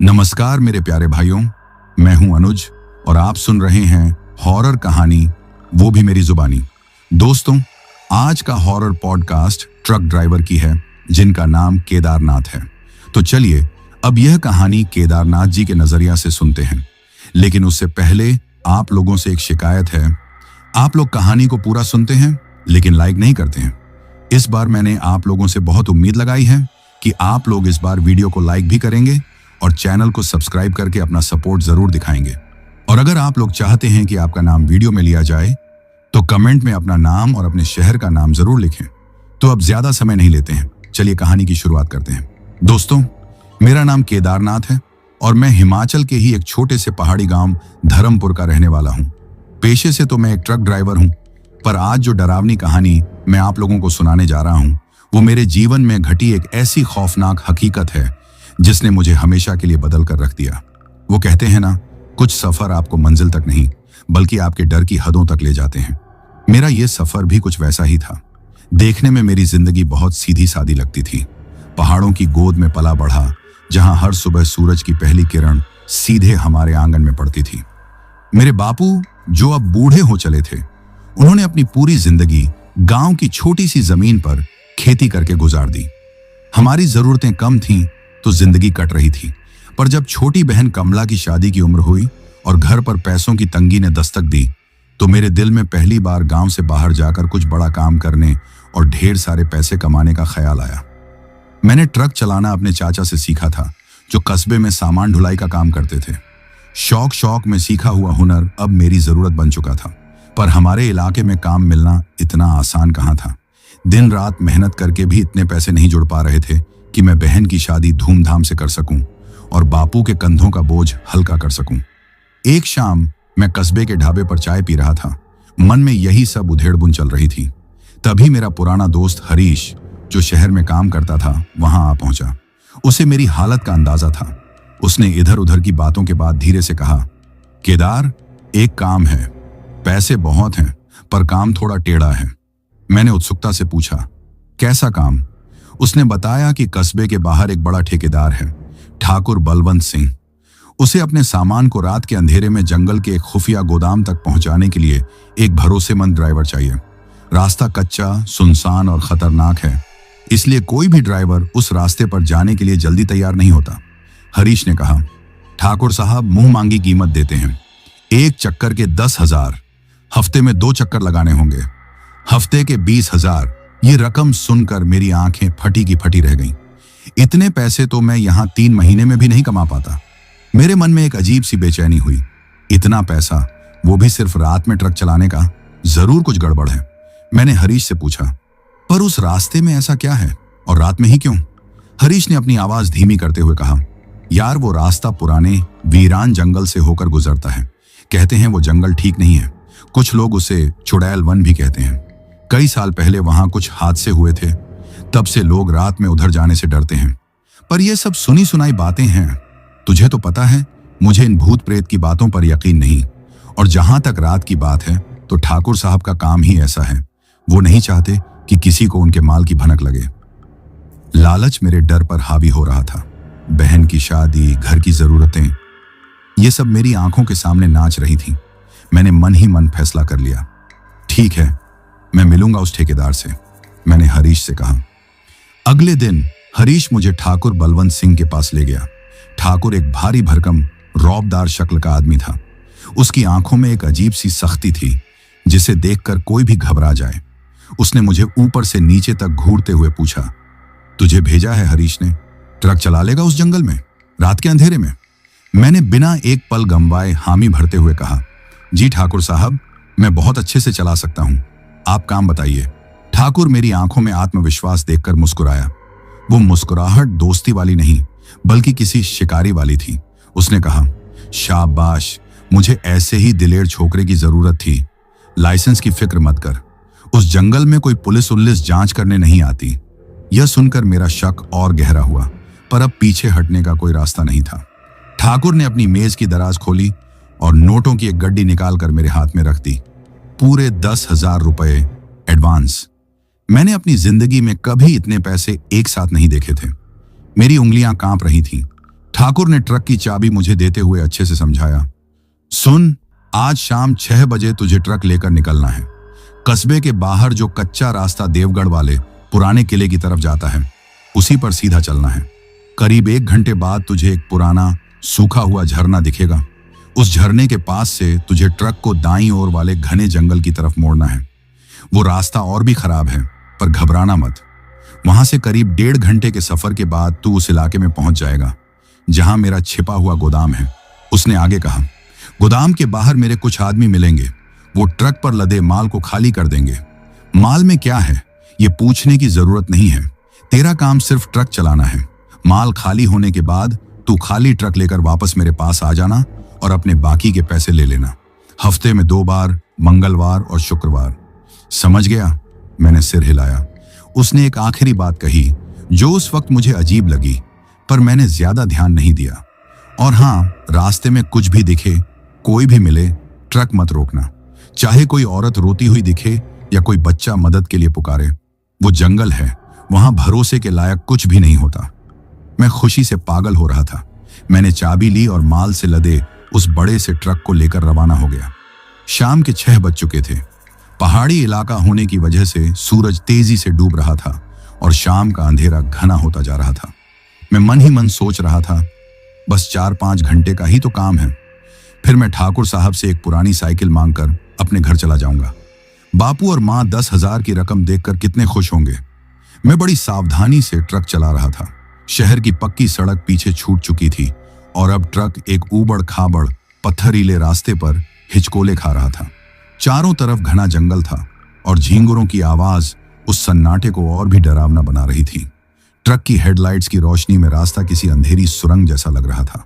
नमस्कार मेरे प्यारे भाइयों, मैं हूं अनुज और आप सुन रहे हैं हॉरर कहानी, वो भी मेरी जुबानी। दोस्तों, आज का हॉरर पॉडकास्ट ट्रक ड्राइवर की है जिनका नाम केदारनाथ है। तो चलिए अब यह कहानी केदारनाथ जी के नजरिया से सुनते हैं। लेकिन उससे पहले आप लोगों से एक शिकायत है। आप लोग कहानी को पूरा सुनते हैं लेकिन लाइक नहीं करते हैं। इस बार मैंने आप लोगों से बहुत उम्मीद लगाई है कि आप लोग इस बार वीडियो को लाइक भी करेंगे और चैनल को सब्सक्राइब करके अपना सपोर्ट जरूर दिखाएंगे। और अगर आप लोग चाहते हैं कि आपका नाम वीडियो में लिया जाए तो कमेंट में अपना नाम और अपने शहर का नाम जरूर लिखें। तो अब ज्यादा समय नहीं लेते हैं, चलिए कहानी की शुरुआत करते हैं। दोस्तों, मेरा नाम केदारनाथ है और मैं हिमाचल के ही एक छोटे से पहाड़ी गांव धर्मपुर का रहने वाला हूं। पेशे से तो मैं एक ट्रक ड्राइवर हूं, पर आज जो डरावनी कहानी मैं आप लोगों को सुनाने जा रहा हूं वो मेरे जीवन में घटी एक ऐसी खौफनाक हकीकत है जिसने मुझे हमेशा के लिए बदल कर रख दिया। वो कहते हैं ना, कुछ सफर आपको मंजिल तक नहीं बल्कि आपके डर की हदों तक ले जाते हैं। मेरा ये सफर भी कुछ वैसा ही था। देखने में मेरी जिंदगी बहुत सीधी सादी लगती थी। पहाड़ों की गोद में पला बढ़ा, जहां हर सुबह सूरज की पहली किरण सीधे हमारे आंगन में पड़ती थी। मेरे बापू, जो अब बूढ़े हो चले थे, उन्होंने अपनी पूरी जिंदगी गांव की छोटी सी जमीन पर खेती करके गुजार दी। हमारी जरूरतें कम थीं तो जिंदगी कट रही थी। पर जब छोटी बहन कमला की शादी की उम्र हुई और घर पर पैसों की तंगी ने दस्तक दी तो मेरे दिल में पहली बार गांव से बाहर जाकर कुछ बड़ा काम करने और ढेर सारे पैसे कमाने का ख्याल आया। मैंने ट्रक चलाना अपने चाचा से सीखा था, जो कस्बे में सामान ढुलाई का काम करते थे। शौक शौक में सीखा हुआ हुनर अब मेरी जरूरत बन चुका था। पर हमारे इलाके में काम मिलना इतना आसान कहाँ था। दिन रात मेहनत करके भी इतने पैसे नहीं जुड़ पा रहे थे कि मैं बहन की शादी धूमधाम से कर सकूं और बापू के कंधों का बोझ हल्का कर सकूं। एक शाम मैं कस्बे के ढाबे पर चाय पी रहा था। मन में यही सब उधेड़-बुन चल रही थी। तभी मेरा पुराना दोस्त हरीश, जो शहर में काम करता था, वहां आ पहुंचा। उसे मेरी हालत का अंदाजा था। उसने इधर उधर की बातों के बाद धीरे से कहा, केदार, एक काम है। पैसे बहुत हैं पर काम थोड़ा टेढ़ा है। मैंने उत्सुकता से पूछा, कैसा काम? उसने बताया कि कस्बे के बाहर एक बड़ा ठेकेदार है, ठाकुर बलवंत सिंह। उसे अपने सामान को रात के अंधेरे में जंगल के एक खुफिया गोदाम तक पहुंचाने के लिए एक भरोसेमंद ड्राइवर चाहिए। रास्ता कच्चा, सुनसान और खतरनाक है, इसलिए कोई भी ड्राइवर उस रास्ते पर जाने के लिए जल्दी तैयार नहीं होता। हरीश ने कहा, ठाकुर साहब मुंह मांगी कीमत देते हैं। एक चक्कर के 10,000, हफ्ते में 2 चक्कर लगाने होंगे। हफ्ते के 20,000। ये रकम सुनकर मेरी आंखें फटी की फटी रह गईं। इतने पैसे तो मैं यहां 3 महीने में भी नहीं कमा पाता। मेरे मन में एक अजीब सी बेचैनी हुई। इतना पैसा, वो भी सिर्फ रात में ट्रक चलाने का? जरूर कुछ गड़बड़ है। मैंने हरीश से पूछा, पर उस रास्ते में ऐसा क्या है और रात में ही क्यों? हरीश ने अपनी आवाज धीमी करते हुए कहा, यार वो रास्ता पुराने वीरान जंगल से होकर गुजरता है। कहते हैं वो जंगल ठीक नहीं है। कुछ लोग उसे चुड़ैल वन भी कहते हैं। कई साल पहले वहां कुछ हादसे हुए थे, तब से लोग रात में उधर जाने से डरते हैं। पर ये सब सुनी सुनाई बातें हैं। तुझे तो पता है, मुझे इन भूत प्रेत की बातों पर यकीन नहीं। और जहां तक रात की बात है तो ठाकुर साहब का काम ही ऐसा है। वो नहीं चाहते कि किसी को उनके माल की भनक लगे। लालच मेरे डर पर हावी हो रहा था। बहन की शादी, घर की जरूरतें, ये सब मेरी आंखों के सामने नाच रही थी। मैंने मन ही मन फैसला कर लिया, ठीक है, मैं मिलूंगा उस ठेकेदार से। मैंने हरीश से कहा। अगले दिन हरीश मुझे ठाकुर बलवंत सिंह के पास ले गया। ठाकुर एक भारी भरकम रौबदार शक्ल का आदमी था। उसकी आंखों में एक अजीब सी सख्ती थी जिसे देखकर कोई भी घबरा जाए। उसने मुझे ऊपर से नीचे तक घूरते हुए पूछा, तुझे भेजा है हरीश ने? ट्रक चला लेगा उस जंगल में रात के अंधेरे में? मैंने बिना एक पल गंवाए हामी भरते हुए कहा, जी ठाकुर साहब, मैं बहुत अच्छे से चला सकता हूं, आप काम बताइए। ठाकुर मेरी आंखों में आत्मविश्वास देखकर मुस्कुराया। वो मुस्कुराहट दोस्ती वाली नहीं बल्कि किसी शिकारी वाली थी। उसने कहा, शाबाश, मुझे ऐसे ही दिलेर छोकरे की जरूरत थी। लाइसेंस की फिक्र मत कर, उस जंगल में कोई पुलिस उल्लिस जांच करने नहीं आती। यह सुनकर मेरा शक और गहरा हुआ, पर अब पीछे हटने का कोई रास्ता नहीं था। ठाकुर ने अपनी मेज की दराज खोली और नोटों की एक गड्डी निकालकर मेरे हाथ में रख दी। पूरे 10,000 रुपए एडवांस। मैंने अपनी जिंदगी में कभी इतने पैसे एक साथ नहीं देखे थे। मेरी उंगलियां कांप रही थीं। ठाकुर ने ट्रक की चाबी मुझे देते हुए अच्छे से समझाया। सुन, आज शाम 6 बजे तुझे ट्रक लेकर निकलना है। कस्बे के बाहर जो कच्चा रास्ता देवगढ़ वाले पुराने किले की तरफ जाता है, उसी पर सीधा चलना है। करीब 1 घंटे बाद तुझे एक पुराना सूखा हुआ झरना दिखेगा। उस झरने के पास से तुझे ट्रक को दाईं ओर वाले घने जंगल की तरफ मोड़ना है। वो रास्ता और भी खराब है, पर घबराना मत। वहां से करीब 1.5 घंटे के सफर के बाद तू उस इलाके में पहुंच जाएगा जहां मेरा छिपा हुआ गोदाम है। उसने आगे कहा, गोदाम के बाहर मेरे कुछ आदमी मिलेंगे। वो ट्रक पर लदे माल को खाली कर देंगे। माल में क्या है ये पूछने की जरूरत नहीं है। तेरा काम सिर्फ ट्रक चलाना है। माल खाली होने के बाद तू खाली ट्रक लेकर वापस मेरे पास आ जाना और अपने बाकी के पैसे ले लेना। हफ्ते में 2 बार, मंगलवार और शुक्रवार। समझ गया? मैंने सिर हिलाया। उसने एक आखिरी बात कही जो उस वक्त मुझे अजीब लगी, पर मैंने ज्यादा ध्यान नहीं दिया। और हाँ, रास्ते में कुछ भी दिखे, कोई भी मिले, ट्रक मत रोकना। चाहे कोई औरत रोती हुई दिखे या कोई बच्चा मदद के लिए पुकारे। वो जंगल है, वहां भरोसे के लायक कुछ भी नहीं होता। मैं खुशी से पागल हो रहा था। मैंने चाबी ली और माल से लदे उस बड़े से ट्रक को लेकर रवाना हो गया। शाम के 6 बज चुके थे। पहाड़ी इलाका होने की वजह से सूरज तेजी से डूब रहा था और शाम का अंधेरा घना होता जा रहा था। मैं मन ही मन सोच रहा था, बस 4-5 घंटे का ही तो काम है, फिर मैं ठाकुर साहब से एक पुरानी साइकिल मांगकर अपने घर चला जाऊंगा। बापू और माँ 10,000 की रकम देखकर कितने खुश होंगे। मैं बड़ी सावधानी से ट्रक चला रहा था। शहर की पक्की सड़क पीछे छूट चुकी थी और अब ट्रक एक ऊबड़ खाबड़ पत्थरीले रास्ते पर हिचकोले खा रहा था। चारों तरफ घना जंगल था और झींगुरों की आवाज उस सन्नाटे को और भी डरावना बना रही थी। ट्रक की हेडलाइट्स की रोशनी में रास्ता किसी अंधेरी सुरंग जैसा लग रहा था।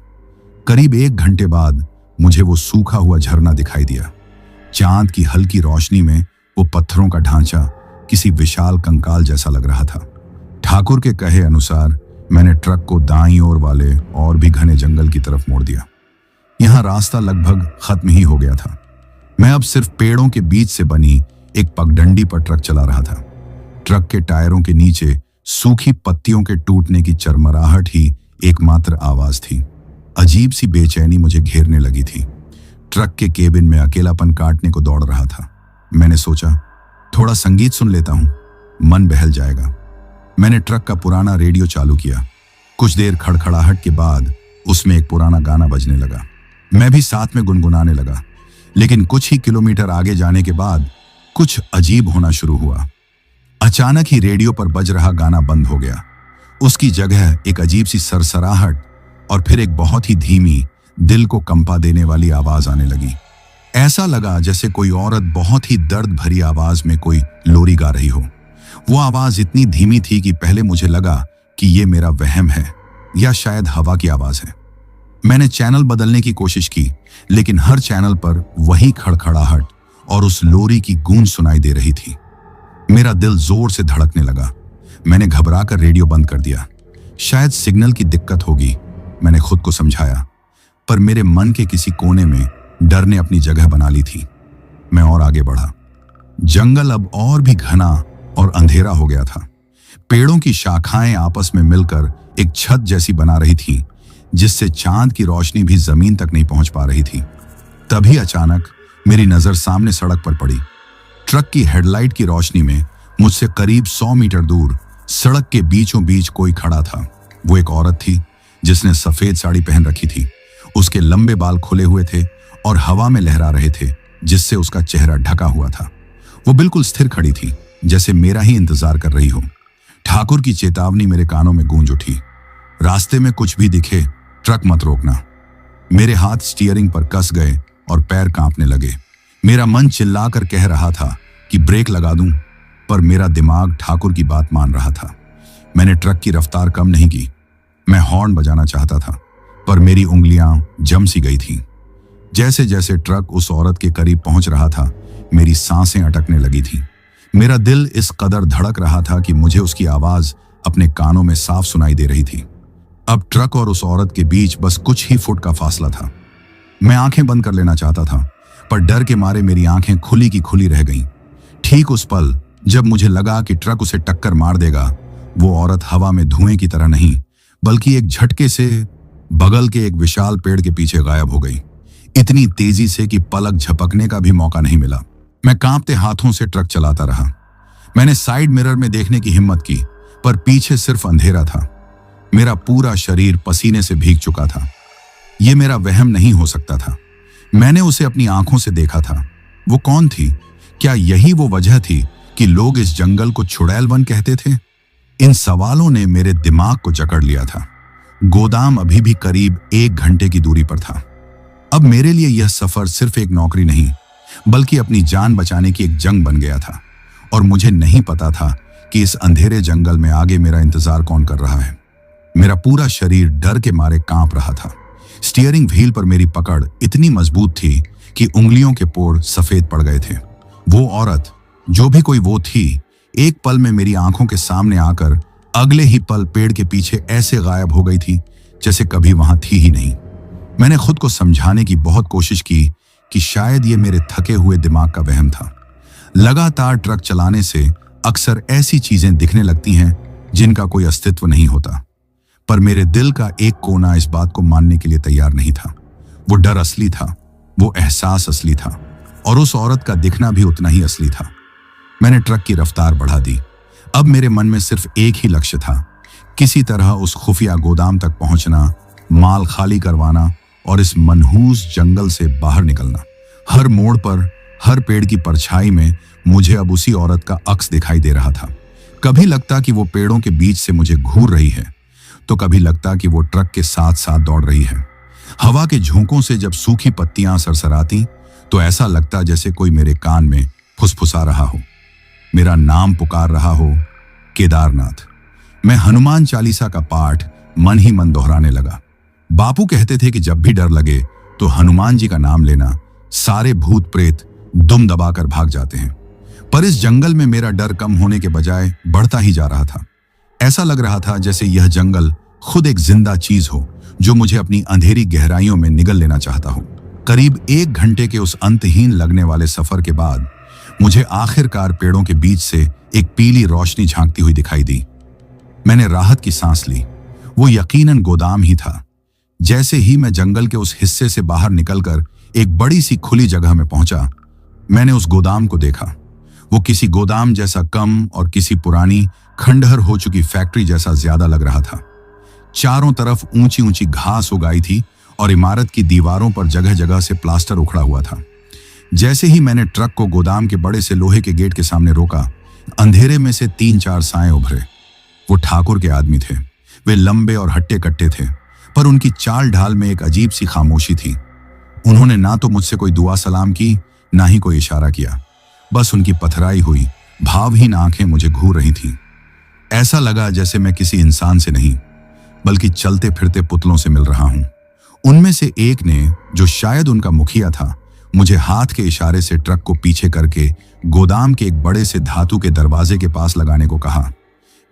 करीब 1 घंटे बाद मुझे वो सूखा हुआ झरना दिखाई दिया। चांद की हल्की रोशनी में वो पत्थरों का ढांचा किसी विशाल कंकाल जैसा लग रहा था। ठाकुर के कहे अनुसार मैंने ट्रक को दाईं ओर वाले और भी घने जंगल की तरफ मोड़ दिया। यहां रास्ता लगभग खत्म ही हो गया था। मैं अब सिर्फ पेड़ों के बीच से बनी एक पगडंडी पर ट्रक चला रहा था। ट्रक के टायरों के नीचे सूखी पत्तियों के टूटने की चरमराहट ही एकमात्र आवाज थी। अजीब सी बेचैनी मुझे घेरने लगी थी। ट्रक के केबिन में अकेलापन काटने को दौड़ रहा था। मैंने सोचा, थोड़ा संगीत सुन लेता हूं, मन बहल जाएगा। मैंने ट्रक का पुराना रेडियो चालू किया। कुछ देर खड़खड़ाहट के बाद उसमें एक पुराना गाना बजने लगा। मैं भी साथ में गुनगुनाने लगा, लेकिन कुछ ही किलोमीटर आगे जाने के बाद कुछ अजीब होना शुरू हुआ। अचानक ही रेडियो पर बज रहा गाना बंद हो गया। उसकी जगह एक अजीब सी सरसराहट और फिर एक बहुत ही धीमी, दिल को कंपा देने वाली आवाज आने लगी। ऐसा लगा जैसे कोई औरत बहुत ही दर्द भरी आवाज में कोई लोरी गा रही हो। वो आवाज इतनी धीमी थी कि पहले मुझे लगा कि ये मेरा वहम है या शायद हवा की आवाज है। मैंने चैनल बदलने की कोशिश की, लेकिन हर चैनल पर वही खड़खड़ाहट और उस लोरी की गूंज सुनाई दे रही थी। मेरा दिल जोर से धड़कने लगा। मैंने घबराकर रेडियो बंद कर दिया। शायद सिग्नल की दिक्कत होगी, मैंने खुद को समझाया, पर मेरे मन के किसी कोने में डर ने अपनी जगह बना ली थी। मैं और आगे बढ़ा। जंगल अब और भी घना और अंधेरा हो गया था। पेड़ों की शाखाएं आपस में मिलकर एक छत जैसी बना रही थी, जिससे चांद की रोशनी भी जमीन तक नहीं पहुंच पा रही थी। तभी अचानक मेरी नजर सामने सड़क पर पड़ी। ट्रक की हेडलाइट की रोशनी में मुझसे करीब 100 मीटर दूर सड़क के बीचों बीच कोई खड़ा था। वो एक औरत थी जिसने सफेद साड़ी पहन रखी थी। उसके लंबे बाल खुले हुए थे और हवा में लहरा रहे थे, जिससे उसका चेहरा ढका हुआ था। वो बिल्कुल स्थिर खड़ी थी, जैसे मेरा ही इंतजार कर रही हो। ठाकुर की चेतावनी मेरे कानों में गूंज उठी। रास्ते में कुछ भी दिखे, ट्रक मत रोकना। मेरे हाथ स्टीयरिंग पर कस गए और पैर कांपने लगे। मेरा मन चिल्लाकर कह रहा था कि ब्रेक लगा दूं, पर मेरा दिमाग ठाकुर की बात मान रहा था। मैंने ट्रक की रफ्तार कम नहीं की। मैं हॉर्न बजाना चाहता था, पर मेरी उंगलियां जम सी गई थीं। जैसे जैसे ट्रक उस औरत के करीब पहुंच रहा था, मेरी सांसें अटकने लगी थीं। मेरा दिल इस कदर धड़क रहा था कि मुझे उसकी आवाज अपने कानों में साफ सुनाई दे रही थी। अब ट्रक और उस औरत के बीच बस कुछ ही फुट का फासला था। मैं आंखें बंद कर लेना चाहता था, पर डर के मारे मेरी आंखें खुली की खुली रह गईं। ठीक उस पल जब मुझे लगा कि ट्रक उसे टक्कर मार देगा, वो औरत हवा में धुएं की तरह नहीं, बल्कि एक झटके से बगल के एक विशाल पेड़ के पीछे गायब हो गई, इतनी तेजी से कि पलक झपकने का भी मौका नहीं मिला। मैं कांपते हाथों से ट्रक चलाता रहा। मैंने साइड मिरर में देखने की हिम्मत की, पर पीछे सिर्फ अंधेरा था। मेरा पूरा शरीर पसीने से भीग चुका था। यह मेरा वहम नहीं हो सकता था। मैंने उसे अपनी आंखों से देखा था। वो कौन थी? क्या यही वो वजह थी कि लोग इस जंगल को चुड़ैल वन कहते थे? इन सवालों ने मेरे दिमाग को जकड़ लिया था। गोदाम अभी भी करीब 1 घंटे की दूरी पर था। अब मेरे लिए यह सफर सिर्फ एक नौकरी नहीं, बल्कि अपनी जान बचाने की एक जंग बन गया था। और मुझे नहीं पता था कि इस अंधेरे जंगल में आगे मेरा इंतजार कौन कर रहा है। मेरा पूरा शरीर डर के मारे कांप रहा था। स्टीयरिंग व्हील पर मेरी पकड़ इतनी मजबूत थी कि उंगलियों के पोर सफेद पड़ गए थे। वो औरत, जो भी कोई वो थी, एक पल में मेरी आंखों के सामने आकर अगले ही पल पेड़ के पीछे ऐसे गायब हो गई थी जैसे कभी वहां थी ही नहीं। मैंने खुद को समझाने की बहुत कोशिश की कि शायद ये मेरे थके हुए दिमाग का वहम था। लगातार ट्रक चलाने से अक्सर ऐसी चीजें दिखने लगती हैं जिनका कोई अस्तित्व नहीं होता, पर मेरे दिल का एक कोना इस बात को मानने के लिए तैयार नहीं था। वो डर असली था, वो एहसास असली था, और उस औरत का दिखना भी उतना ही असली था। मैंने ट्रक की रफ्तार बढ़ा दी। अब मेरे मन में सिर्फ एक ही लक्ष्य था, किसी तरह उस खुफिया गोदाम तक पहुंचना, माल खाली करवाना और इस मनहूस जंगल से बाहर निकलना। हर मोड़ पर, हर पेड़ की परछाई में मुझे अब उसी औरत का अक्स दिखाई दे रहा था। कभी लगता कि वो पेड़ों के बीच से मुझे घूर रही है, तो कभी लगता कि वो ट्रक के साथ साथ दौड़ रही है। हवा के झोंकों से जब सूखी पत्तियां सरसराती तो ऐसा लगता जैसे कोई मेरे कान में फुसफुसा रहा हो, मेरा नाम पुकार रहा हो, केदारनाथ। मैं हनुमान चालीसा का पाठ मन ही मन दोहराने लगा। बापू कहते थे कि जब भी डर लगे तो हनुमान जी का नाम लेना, सारे भूत प्रेत दुम दबाकर भाग जाते हैं। पर इस जंगल में मेरा डर कम होने के बजाय बढ़ता ही जा रहा था। ऐसा लग रहा था जैसे यह जंगल खुद एक जिंदा चीज हो जो मुझे अपनी अंधेरी गहराइयों में निगल लेना चाहता हो। करीब 1 घंटे के उस अंतहीन लगने वाले सफर के बाद मुझे आखिरकार पेड़ों के बीच से एक पीली रोशनी झांकती हुई दिखाई दी। मैंने राहत की सांस ली। वो यकीनन गोदाम ही था। जैसे ही मैं जंगल के उस हिस्से से बाहर निकलकर एक बड़ी सी खुली जगह में पहुंचा, मैंने उस गोदाम को देखा। वो किसी गोदाम जैसा कम और किसी पुरानी खंडहर हो चुकी फैक्ट्री जैसा ज्यादा लग रहा था। चारों तरफ ऊंची ऊंची घास उगाई थी और इमारत की दीवारों पर जगह जगह से प्लास्टर उखड़ा हुआ था। जैसे ही मैंने ट्रक को गोदाम के बड़े से लोहे के गेट के सामने रोका, अंधेरे में से 3-4 साएं उभरे। वो ठाकुर के आदमी थे। वे लंबे और हट्टे कट्टे थे, पर उनकी चाल ढाल में एक अजीब सी खामोशी थी। उन्होंने ना तो मुझसे कोई दुआ सलाम की, ना ही कोई इशारा किया। बस उनकी पथराई हुई भावहीन आंखें मुझे घूर रही थीं। ऐसा लगा जैसे मैं किसी इंसान से नहीं, बल्कि चलते फिरते पुतलों से मिल रहा हूं। उनमें से एक ने, जो शायद उनका मुखिया था, मुझे हाथ के इशारे से ट्रक को पीछे करके गोदाम के एक बड़े से धातु के दरवाजे के पास लगाने को कहा।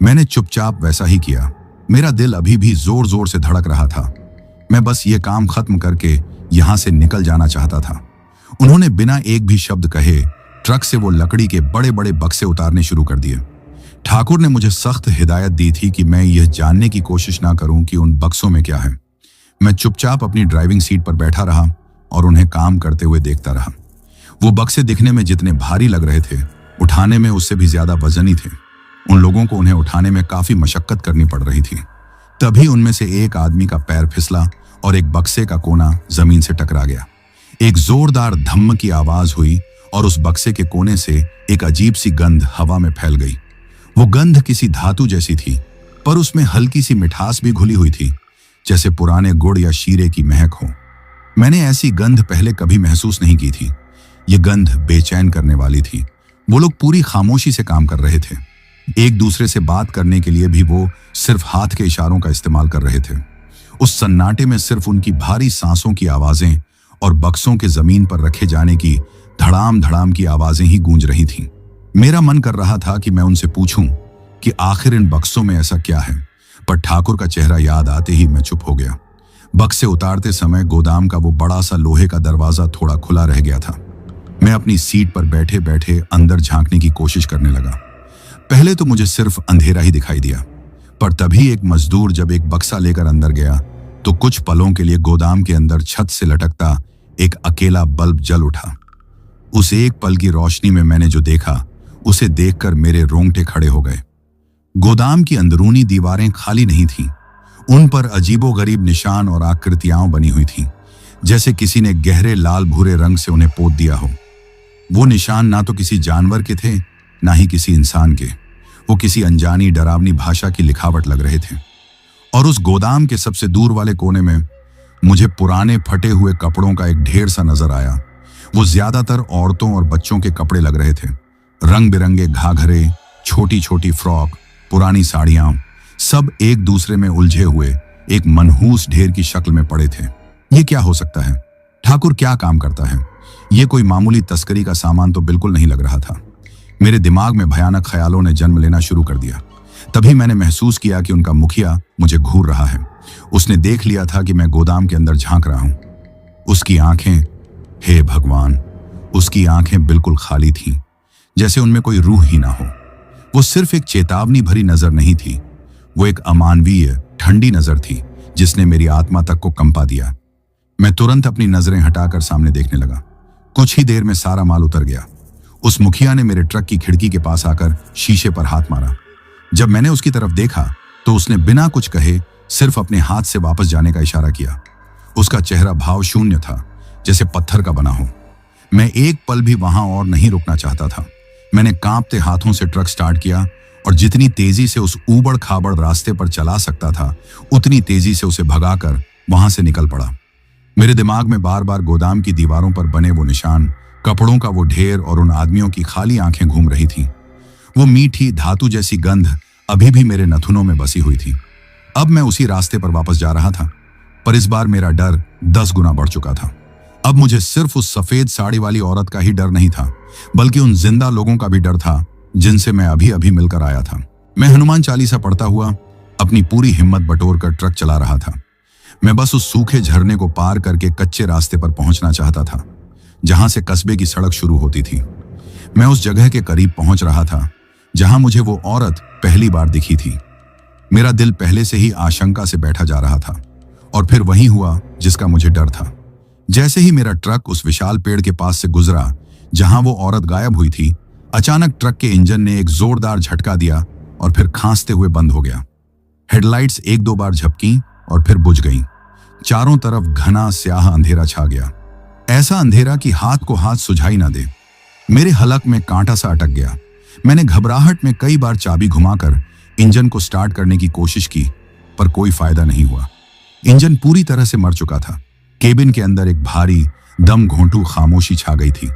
मैंने चुपचाप वैसा ही किया। मेरा दिल अभी भी जोर जोर से धड़क रहा था। मैं बस ये काम खत्म करके यहां से निकल जाना चाहता था। उन्होंने बिना एक भी शब्द कहे ट्रक से वो लकड़ी के बड़े बड़े बक्से उतारने शुरू कर दिए। ठाकुर ने मुझे सख्त हिदायत दी थी कि मैं यह जानने की कोशिश ना करूं कि उन बक्सों में क्या है। मैं चुपचाप अपनी ड्राइविंग सीट पर बैठा रहा और उन्हें काम करते हुए देखता रहा। वो बक्से दिखने में जितने भारी लग रहे थे, उठाने में उससे भी ज्यादा वजनी थे। उन लोगों को उन्हें उठाने में काफी मशक्कत करनी पड़ रही थी। तभी उनमें से एक आदमी का पैर फिसला और एक बक्से का कोना जमीन से टकरा गया। एक जोरदार धम्म की आवाज हुई और उस बक्से के कोने से एक अजीब सी गंध हवा में फैल गई। वो गंध किसी धातु जैसी थी, पर उसमें हल्की सी मिठास भी घुली हुई थी, जैसे पुराने गुड़ या शीरे की महक हो। मैंने ऐसी गंध पहले कभी महसूस नहीं की थी। ये गंध बेचैन करने वाली थी। वो लोग पूरी खामोशी से काम कर रहे थे। एक दूसरे से बात करने के लिए भी वो सिर्फ हाथ के इशारों का इस्तेमाल कर रहे थे। उस सन्नाटे में सिर्फ उनकी भारी सांसों की आवाजें और बक्सों के जमीन पर रखे जाने की धड़ाम धड़ाम की आवाजें ही गूंज रही थीं। मेरा मन कर रहा था कि मैं उनसे पूछूं कि आखिर इन बक्सों में ऐसा क्या है, पर ठाकुर का चेहरा याद आते ही मैं चुप हो गया। बक्से उतारते समय गोदाम का वो बड़ा सा लोहे का दरवाजा थोड़ा खुला रह गया था। मैं अपनी सीट पर बैठे बैठे अंदर झांकने की कोशिश करने लगा। पहले तो मुझे सिर्फ अंधेरा ही दिखाई दिया, पर तभी एक मजदूर जब एक बक्सा लेकर अंदर गया तो कुछ पलों के लिए गोदाम के अंदर छत से लटकता एक अकेला बल्ब जल उठा। उस एक पल की रोशनी में मैंने जो देखा, उसे देखकर मेरे रोंगटे खड़े हो गए। गोदाम की अंदरूनी दीवारें खाली नहीं थीं। उन पर अजीबोगरीब निशान और आकृतियां बनी हुई थीं, जैसे किसी ने गहरे लाल भूरे रंग से उन्हें पोत दिया हो। वो निशान ना तो किसी जानवर के थे, ना ही किसी इंसान के। वो किसी अनजानी डरावनी भाषा की लिखावट लग रहे थे। और उस गोदाम के सबसे दूर वाले कोने में मुझे पुराने फटे हुए कपड़ों का एक ढेर सा नजर आया। वो ज्यादातर औरतों और बच्चों के कपड़े लग रहे थे। रंग बिरंगे घाघरे, छोटी छोटी फ्रॉक, पुरानी साड़ियां, सब एक दूसरे में उलझे हुए एक मनहूस ढेर की शक्ल में पड़े थे। ये क्या हो सकता है? ठाकुर क्या काम करता है? ये कोई मामूली तस्करी का सामान तो बिल्कुल नहीं लग रहा था। मेरे दिमाग में भयानक ख्यालों ने जन्म लेना शुरू कर दिया। तभी मैंने महसूस किया कि उनका मुखिया मुझे घूर रहा है। उसने देख लिया था कि मैं गोदाम के अंदर झांक रहा हूं। उसकी आंखें, हे भगवान, उसकी आंखें बिल्कुल खाली थीं, जैसे उनमें कोई रूह ही ना हो। वो सिर्फ एक चेतावनी भरी नजर नहीं थी, वो एक अमानवीय ठंडी नजर थी जिसने मेरी आत्मा तक को कंपा दिया। मैं तुरंत अपनी नजरें हटाकर सामने देखने लगा। कुछ ही देर में सारा माल उतर गया। उस मुखिया ने मेरे ट्रक की खिड़की के पास आकर शीशे पर हाथ मारा। जब मैंने उसकी तरफ देखा तो उसने बिना कुछ कहे सिर्फ अपने हाथ से वापस जाने का इशारा किया। उसका चेहरा भाव शून्य था, जैसे पत्थर का बना हो। मैं एक पल भी वहां और नहीं रुकना चाहता था। मैंने कांपते हाथों से ट्रक स्टार्ट किया और जितनी तेजी से उस ऊबड़ खाबड़ रास्ते पर चला सकता था, उतनी तेजी से उसे भगाकर वहां से निकल पड़ा। मेरे दिमाग में बार बार गोदाम की दीवारों पर बने वो निशान, कपड़ों का वो ढेर और उन आदमियों की खाली आंखें घूम रही थीं। वो मीठी धातु जैसी गंध अभी भी मेरे नथुनों में बसी हुई थी। अब मैं उसी रास्ते पर वापस जा रहा था, पर इस बार मेरा डर 10 गुना बढ़ चुका था। अब मुझे सिर्फ उस सफेद साड़ी वाली औरत का ही डर नहीं था, बल्कि उन जिंदा लोगों का भी डर था जिनसे मैं अभी अभी मिलकर आया था। मैं हनुमान चालीसा पढ़ता हुआ अपनी पूरी हिम्मत बटोरकर ट्रक चला रहा था। मैं बस उस सूखे झरने को पार करके कच्चे रास्ते पर पहुंचना चाहता था, जहां से कस्बे की सड़क शुरू होती थी। मैं उस जगह के करीब पहुंच रहा था जहां मुझे वो औरत पहली बार दिखी थी। मेरा दिल पहले से ही आशंका से बैठा जा रहा था, और फिर वही हुआ जिसका मुझे डर था। जैसे ही मेरा ट्रक उस विशाल पेड़ के पास से गुजरा जहां वो औरत गायब हुई थी, अचानक ट्रक के इंजन ने एक जोरदार झटका दिया और फिर खांसते हुए बंद हो गया। हेडलाइट्स 1-2 बार झपकी और फिर बुझ गईं। चारों तरफ घना स्याह अंधेरा छा गया, ऐसा अंधेरा कि हाथ को हाथ सुझाई ना दे। मेरे हलक में कांटा सा अटक गया। मैंने घबराहट में कई बार चाबी घुमाकर इंजन को स्टार्ट करने की कोशिश की, पर कोई फायदा नहीं हुआ। इंजन पूरी तरह से मर चुका था। केबिन के अंदर एक भारी दम घोंटू खामोशी छा गई थी।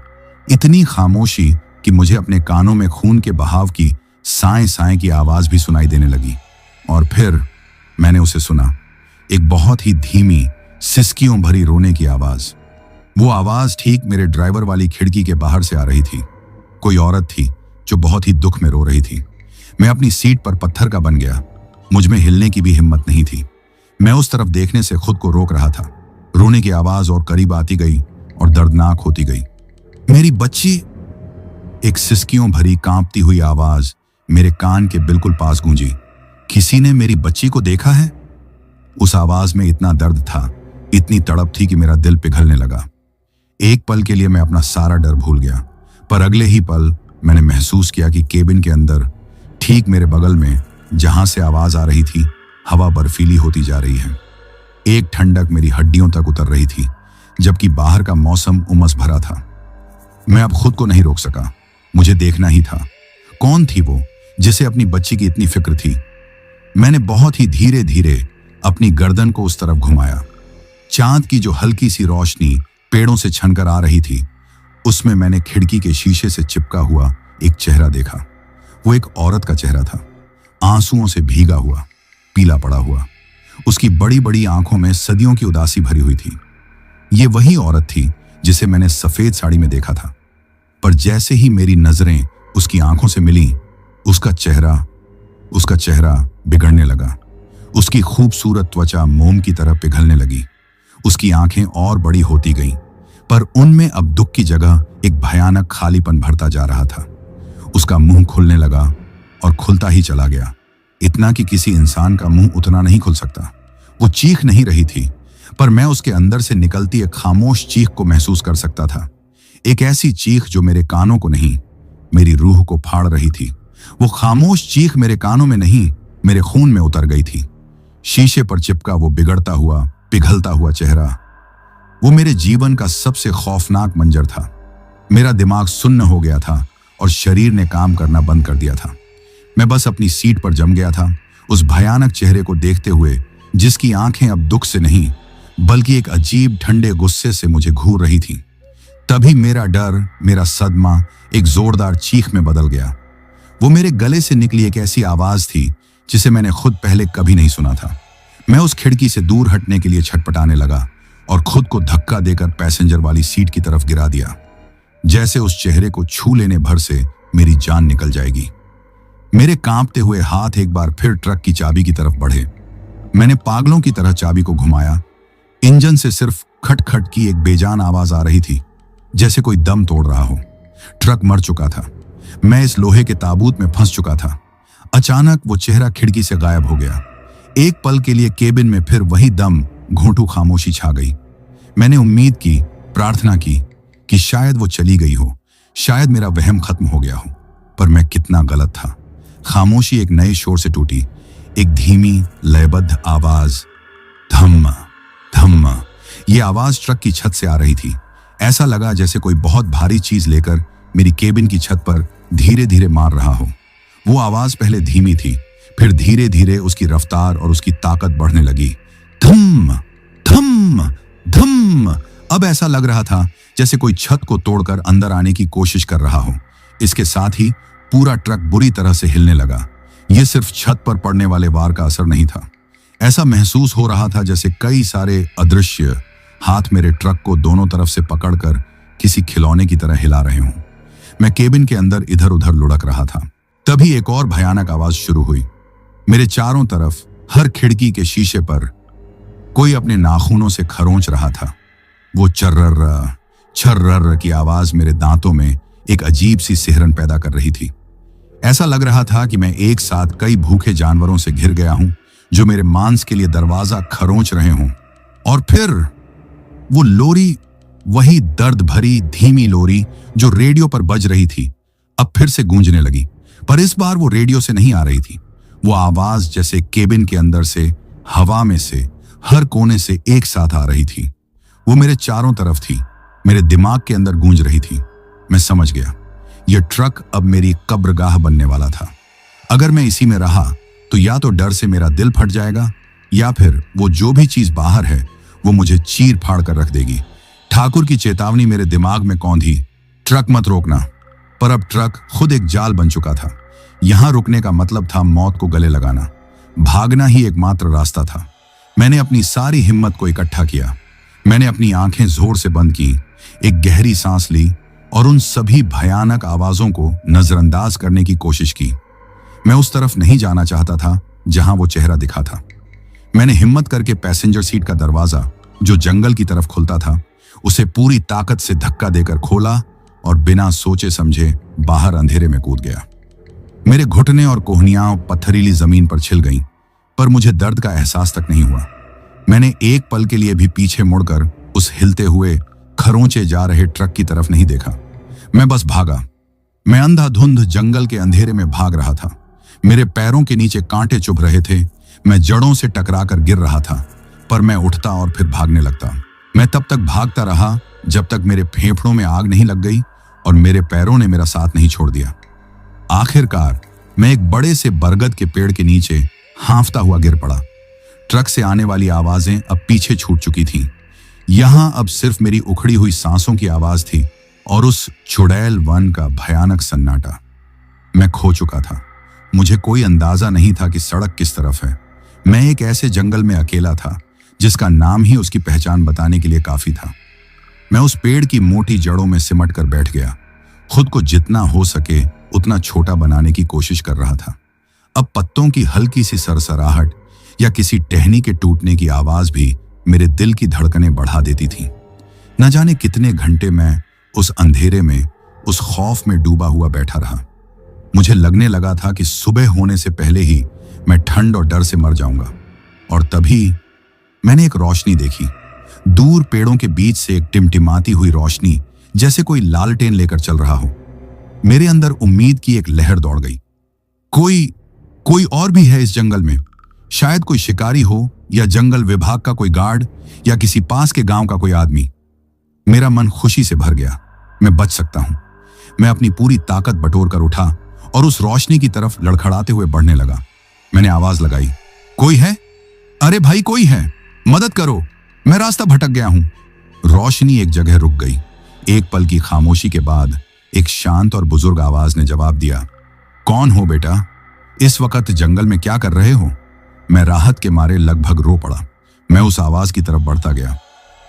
इतनी खामोशी कि मुझे अपने कानों में खून के बहाव की साएं साएं की आवाज भी सुनाई देने लगी। और फिर मैंने उसे सुना, एक बहुत ही धीमी, सिसकियों भरी रोने की आवाज। वो आवाज ठीक मेरे ड्राइवर वाली खिड़की के बाहर से आ रही थी। कोई औरत थी जो बहुत ही दुख में रो रही थी। मैं अपनी सीट पर पत्थर का बन गया। मुझ में हिलने की भी हिम्मत नहीं थी। मैं उस तरफ देखने से खुद को रोक रहा था। रोने की आवाज और करीब आती गई और दर्दनाक होती गई। मेरी बच्ची, एक सिसकियों भरी कांपती हुई आवाज मेरे कान के बिल्कुल पास गूंजी। किसी ने मेरी बच्ची को देखा है? उस आवाज में इतना दर्द था, इतनी तड़प थी कि मेरा दिल पिघलने लगा। एक पल के लिए मैं अपना सारा डर भूल गया, पर अगले ही पल मैंने महसूस किया कि केबिन के अंदर ठीक मेरे बगल में जहां से आवाज आ रही थी, हवा बर्फीली होती जा रही है। एक ठंडक मेरी हड्डियों तक उतर रही थी, जबकि बाहर का मौसम उमस भरा था। मैं अब खुद को नहीं रोक सका। मुझे देखना ही था। कौन थी वो जिसे अपनी बच्ची की इतनी फिक्र थी? मैंने बहुत ही धीरे धीरे अपनी गर्दन को उस तरफ घुमाया। चांद की जो हल्की सी रोशनी पेड़ों से छनकर आ रही थी, उसमें मैंने खिड़की के शीशे से चिपका हुआ एक चेहरा देखा। वो एक औरत का चेहरा था, आंसुओं से भीगा हुआ, पीला पड़ा हुआ। उसकी बड़ी बड़ी आंखों में सदियों की उदासी भरी हुई थी। ये वही औरत थी जिसे मैंने सफेद साड़ी में देखा था, पर जैसे ही मेरी नजरें उसकी आंखों से मिली, उसका चेहरा बिगड़ने लगा। उसकी खूबसूरत त्वचा मोम की तरह पिघलने लगी। उसकी आंखें और बड़ी होती गईं, पर उनमें अब दुख की जगह एक भयानक खालीपन भरता जा रहा था। उसका मुंह खुलने लगा और खुलता ही चला गया, इतना कि किसी इंसान का मुंह उतना नहीं खुल सकता। वो चीख नहीं रही थी, पर मैं उसके अंदर से निकलती एक खामोश चीख को महसूस कर सकता था। एक ऐसी चीख जो मेरे कानों को नहीं, मेरी रूह को फाड़ रही थी। वो खामोश चीख मेरे कानों में नहीं, मेरे खून में उतर गई थी। शीशे पर चिपका वो बिगड़ता हुआ, पिघलता हुआ चेहरा, वो मेरे जीवन का सबसे खौफनाक मंजर था। मेरा दिमाग सुन्न हो गया था और शरीर ने काम करना बंद कर दिया था। मैं बस अपनी सीट पर जम गया था, उस भयानक चेहरे को देखते हुए जिसकी आंखें अब दुख से नहीं बल्कि एक अजीब ठंडे गुस्से से मुझे घूर रही थी। तभी मेरा डर, मेरा सदमा एक जोरदार चीख में बदल गया। वो मेरे गले से निकली एक ऐसी आवाज थी जिसे मैंने खुद पहले कभी नहीं सुना था। मैं उस खिड़की से दूर हटने के लिए छटपटाने लगा और खुद को धक्का देकर पैसेंजर वाली सीट की तरफ गिरा दिया, जैसे उस चेहरे को छू लेने भर से मेरी जान निकल जाएगी। मेरे कांपते हुए हाथ एक बार फिर ट्रक की चाबी की तरफ बढ़े। मैंने पागलों की तरह चाबी को घुमाया। इंजन से सिर्फ खटखट की एक बेजान आवाज आ रही थी, जैसे कोई दम तोड़ रहा हो। ट्रक मर चुका था। मैं इस लोहे के ताबूत में फंस चुका था। अचानक वो चेहरा खिड़की से गायब हो गया। एक पल के लिए केबिन में फिर वही दम, घोंटू खामोशी छा गई। मैंने उम्मीद की, प्रार्थना की कि शायद वो चली गई हो, शायद मेरा वहम खत्म हो गया हो, पर मैं कितना गलत था। खामोशी एक नए शोर से टूटी, एक धीमी लयबद्ध आवाज, धम्म धम्म। ये आवाज ट्रक की छत से आ रही थी। ऐसा लगा जैसे कोई बहुत भारी चीज लेकर मेरी केबिन की छत पर धीरे धीरे मार रहा हो। वो आवाज पहले धीमी थी, फिर धीरे धीरे उसकी रफ्तार और उसकी ताकत बढ़ने लगी। धम्म धम्म धम्म। अब ऐसा लग रहा था जैसे कोई छत को तोड़कर अंदर आने की कोशिश कर रहा हो। इसके साथ ही पूरा ट्रक बुरी तरह से हिलने लगा। यह सिर्फ छत पर पड़ने वाले वार का असर नहीं था। ऐसा महसूस हो रहा था जैसे कई सारे अदृश्य हाथ मेरे ट्रक को दोनों तरफ से पकड़कर किसी खिलौने की तरह हिला रहे हों। मैं केबिन के अंदर इधर उधर लुढ़क रहा था। तभी एक और भयानक आवाज शुरू हुई। मेरे चारों तरफ, हर खिड़की के शीशे पर कोई अपने नाखूनों से खरोंच रहा था। वो चर्रर छर्रर की आवाज मेरे दांतों में एक अजीब सी सिहरन पैदा कर रही थी। ऐसा लग रहा था कि मैं एक साथ कई भूखे जानवरों से घिर गया हूं जो मेरे मांस के लिए दरवाजा खरोंच रहे हों। और फिर वो लोरी, वही दर्द भरी धीमी लोरी जो रेडियो पर बज रही थी, अब फिर से गूंजने लगी। पर इस बार वो रेडियो से नहीं आ रही थी। वो आवाज जैसे केबिन के अंदर से, हवा में से, हर कोने से एक साथ आ रही थी। वो मेरे चारों तरफ थी, मेरे दिमाग के अंदर गूंज रही थी। मैं समझ गया, यह ट्रक अब मेरी कब्रगाह बनने वाला था। अगर मैं इसी में रहा तो या तो डर से मेरा दिल फट जाएगा, या फिर वो जो भी चीज बाहर है वो मुझे चीर फाड़ कर रख देगी। ठाकुर की चेतावनी मेरे दिमाग में कौंधी, ट्रक मत रोकना। पर अब ट्रक खुद एक जाल बन चुका था। यहां रुकने का मतलब था मौत को गले लगाना। भागना ही एकमात्र रास्ता था। मैंने अपनी सारी हिम्मत को इकट्ठा किया। मैंने अपनी आंखें जोर से बंद की, एक गहरी सांस ली और उन सभी भयानक आवाजों को नजरअंदाज करने की कोशिश की। मैं उस तरफ नहीं जाना चाहता था जहां वो चेहरा दिखा था। मैंने हिम्मत करके पैसेंजर सीट का दरवाजा, जो जंगल की तरफ खुलता था, उसे पूरी ताकत से धक्का देकर खोला और बिना सोचे समझे बाहर अंधेरे में कूद गया। मेरे घुटने और कोहनियां पत्थरीली जमीन पर छिल गईं, पर मुझे दर्द का एहसास तक नहीं हुआ। मैंने एक पल के लिए भी पीछे मुड़कर उस हिलते हुए, खरोंचे जा रहे ट्रक की तरफ नहीं देखा। मैं बस भागा। मैं अंधाधुंध जंगल के अंधेरे में भाग रहा था। मेरे पैरों के नीचे कांटे चुभ रहे थे। मैं जड़ों से टकराकर गिर रहा था, पर मैं उठता और फिर भागने लगता। मैं तब तक भागता रहा जब तक मेरे फेफड़ों में आग नहीं लग गई और मेरे पैरों ने मेरा साथ नहीं छोड़ दिया। आखिरकार मैं एक बड़े से बरगद के पेड़ के नीचे हांफता हुआ गिर पड़ा। ट्रक से आने वाली आवाजें अब पीछे छूट चुकी थीं। यहां अब सिर्फ मेरी उखड़ी हुई सांसों की आवाज थी और उस चुड़ैल वन का भयानक सन्नाटा। मैं खो चुका था। मुझे कोई अंदाजा नहीं था कि सड़क किस तरफ है। मैं एक ऐसे जंगल में अकेला था जिसका नाम ही उसकी पहचान बताने के लिए काफी था। मैं उस पेड़ की मोटी जड़ों में सिमट कर बैठ गया, खुद को जितना हो सके उतना छोटा बनाने की कोशिश कर रहा था। अब पत्तों की हल्की सी सरसराहट या किसी टहनी के टूटने की आवाज भी मेरे दिल की धड़कनें बढ़ा देती थी। न जाने कितने घंटे मैं उस अंधेरे में, उस खौफ में डूबा हुआ बैठा रहा। मुझे लगने लगा था कि सुबह होने से पहले ही मैं ठंड और डर से मर जाऊंगा। और तभी मैंने एक रोशनी देखी। दूर पेड़ों के बीच से एक टिमटिमाती हुई रोशनी, जैसे कोई लालटेन लेकर चल रहा हो। मेरे अंदर उम्मीद की एक लहर दौड़ गई। कोई कोई और भी है इस जंगल में। शायद कोई शिकारी हो, या जंगल विभाग का कोई गार्ड, या किसी पास के गांव का कोई आदमी। मेरा मन खुशी से भर गया। मैं बच सकता हूं। मैं अपनी पूरी ताकत बटोर कर उठा और उस रोशनी की तरफ लड़खड़ाते हुए बढ़ने लगा। मैंने आवाज लगाई, कोई है? अरे भाई, कोई है, मदद करो, मैं रास्ता भटक गया हूं। रोशनी एक जगह रुक गई। एक पल की खामोशी के बाद एक शांत और बुजुर्ग आवाज ने जवाब दिया, कौन हो बेटा? इस वक्त जंगल में क्या कर रहे हो? मैं राहत के मारे लगभग रो पड़ा। मैं उस आवाज की तरफ बढ़ता गया।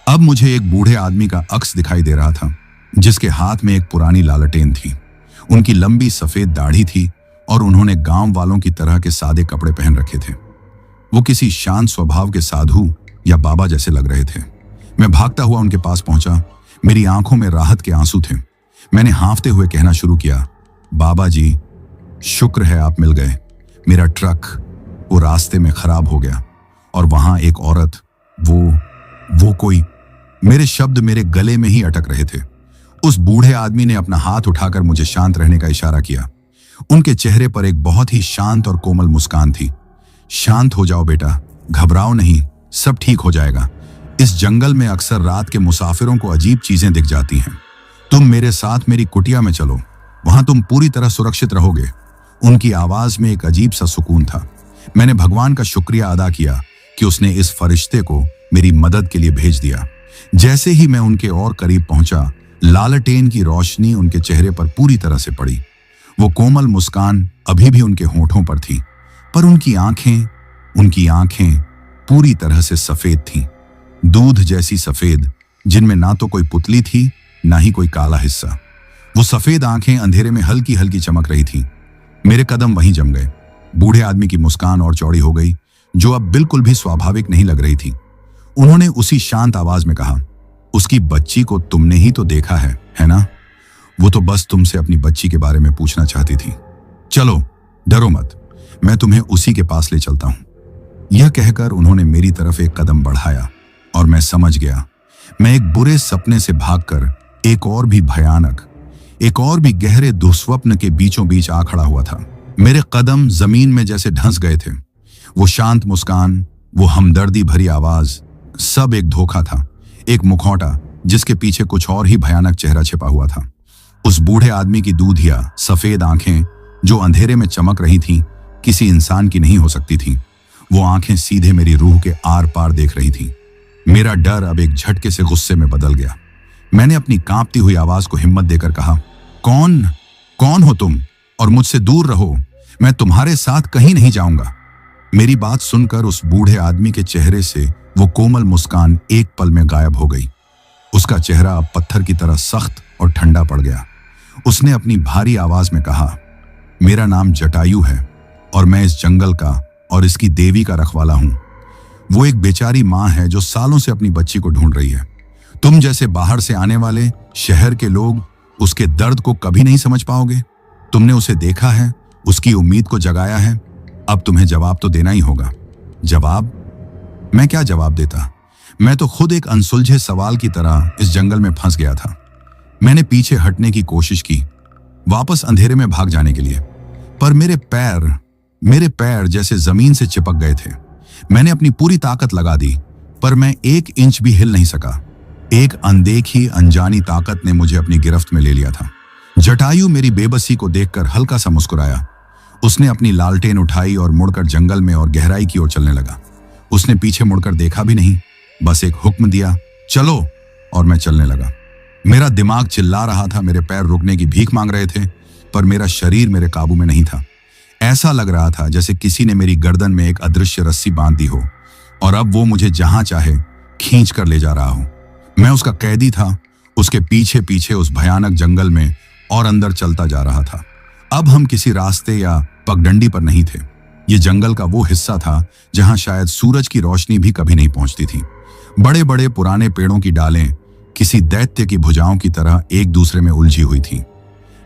अब मुझे एक बूढ़े आदमी का अक्स दिखाई दे रहा था, जिसके हाथ में एक पुरानी लालटेन थी। उनकी लंबी सफेद दाढ़ी थी और उन्होंने गांव वालों की तरह के सादे कपड़े पहन रखे थे। वो किसी शांत स्वभाव के साधु या बाबा जैसे लग रहे थे। मैं भागता हुआ उनके पास पहुंचा। मेरी आंखों में राहत के आंसू थे। मैंने हांफते हुए कहना शुरू किया, बाबा जी, शुक्र है आप मिल गए। मेरा ट्रक वो रास्ते में खराब हो गया, और वहां एक औरत, वो कोई। मेरे शब्द मेरे गले में ही अटक रहे थे। उस बूढ़े आदमी ने अपना हाथ उठाकर मुझे शांत रहने का इशारा किया। उनके चेहरे पर एक बहुत ही शांत और कोमल मुस्कान थी। शांत हो जाओ बेटा, घबराओ नहीं, सब ठीक हो जाएगा। इस जंगल में अक्सर रात के मुसाफिरों को अजीब चीजें दिख जाती हैं। तुम मेरे साथ मेरी कुटिया में चलो, वहां तुम पूरी तरह सुरक्षित रहोगे। उनकी आवाज में एक अजीब सा सुकून था। मैंने भगवान का शुक्रिया अदा किया कि उसने इस फरिश्ते को मेरी मदद के लिए भेज दिया। जैसे ही मैं उनके और करीब पहुंचा, लालटेन की रोशनी उनके चेहरे पर पूरी तरह से पड़ी। वो कोमल मुस्कान अभी भी उनके होठों पर थी, पर उनकी आंखें पूरी तरह से सफेद थीं, दूध जैसी सफेद, जिनमें ना तो कोई पुतली थी, ना ही कोई काला हिस्सा। वो सफेद आंखें अंधेरे में हल्की हल्की चमक रही थीं। मेरे कदम वहीं जम गए। बूढ़े आदमी की मुस्कान और चौड़ी हो गई, जो अब बिल्कुल भी स्वाभाविक नहीं लग रही थी। उन्होंने उसी शांत आवाज में कहा, उसकी बच्ची को तुमने ही तो देखा है ना? वो तो बस तुमसे अपनी बच्ची के बारे में पूछना चाहती थी। चलो, डरो मत, मैं तुम्हें उसी के पास ले चलता हूं। यह कहकर उन्होंने मेरी तरफ एक कदम बढ़ाया, और मैं समझ गया, मैं एक बुरे सपने से भागकर एक और भी भयानक, एक और भी गहरे दुस्वप्न के बीचों बीच आ खड़ा हुआ था। मेरे कदम जमीन में जैसे धंस गए थे। वो शांत मुस्कान, वो हमदर्दी भरी आवाज, सब एक धोखा था, एक मुखौटा जिसके पीछे कुछ और ही भयानक चेहरा छिपा हुआ था। उस बूढ़े आदमी की दूधिया सफेद आंखें जो अंधेरे में चमक रही थीं, किसी इंसान की नहीं हो सकती थीं। वो आंखें सीधे मेरी रूह के आर पार देख रही थीं। मेरा डर अब एक झटके से गुस्से में बदल गया। मैंने अपनी कांपती हुई आवाज को हिम्मत देकर कहा, कौन हो तुम? और मुझसे दूर रहो, मैं तुम्हारे साथ कहीं नहीं जाऊंगा। मेरी बात सुनकर उस बूढ़े आदमी के चेहरे से वो कोमल मुस्कान एक पल में गायब हो गई। उसका चेहरा अब पत्थर की तरह सख्त और ठंडा पड़ गया। उसने अपनी भारी आवाज में कहा, मेरा नाम जटायु है, और मैं इस जंगल का और इसकी देवी का रखवाला हूं। वो एक बेचारी माँ है जो सालों से अपनी बच्ची को ढूंढ रही है। तुम जैसे बाहर से आने वाले शहर के लोग उसके दर्द को कभी नहीं समझ पाओगे। तुमने उसे देखा है, उसकी उम्मीद को जगाया है, अब तुम्हें जवाब तो देना ही होगा। जवाब? मैं क्या जवाब देता? मैं तो खुद एक अनसुलझे सवाल की तरह इस जंगल में फंस गया था। मैंने पीछे हटने की कोशिश की, वापस अंधेरे में भाग जाने के लिए, पर मेरे पैर जैसे जमीन से चिपक गए थे। मैंने अपनी पूरी ताकत लगा दी, पर मैं 1 इंच भी हिल नहीं सका। एक अनदेखी अनजानी ताकत ने मुझे अपनी गिरफ्त में ले लिया था। जटायु मेरी बेबसी को देखकर हल्का सा मुस्कुराया। उसने अपनी लालटेन उठाई और मुड़कर जंगल में और गहराई की ओर चलने लगा। उसने पीछे मुड़कर देखा भी नहीं, बस एक हुक्म दिया, चलो, और मैं चलने लगा। मेरा दिमाग चिल्ला रहा था, मेरे पैर रुकने की भीख मांग रहे थे, पर मेरा शरीर मेरे काबू में नहीं था। ऐसा लग रहा था जैसे किसी ने मेरी गर्दन में एक अदृश्य रस्सी बांध दी हो, और अब वो मुझे जहां चाहे खींच कर ले जा रहा हो। मैं उसका कैदी था, उसके पीछे पीछे उस भयानक जंगल में और अंदर चलता जा रहा था। अब हम किसी रास्ते या पगडंडी पर नहीं थे। ये जंगल का वो हिस्सा था जहां शायद सूरज की रोशनी भी कभी नहीं पहुंचती थी। बड़े बड़े पुराने पेड़ों की डालें किसी दैत्य की भुजाओं की तरह एक दूसरे में उलझी हुई थीं।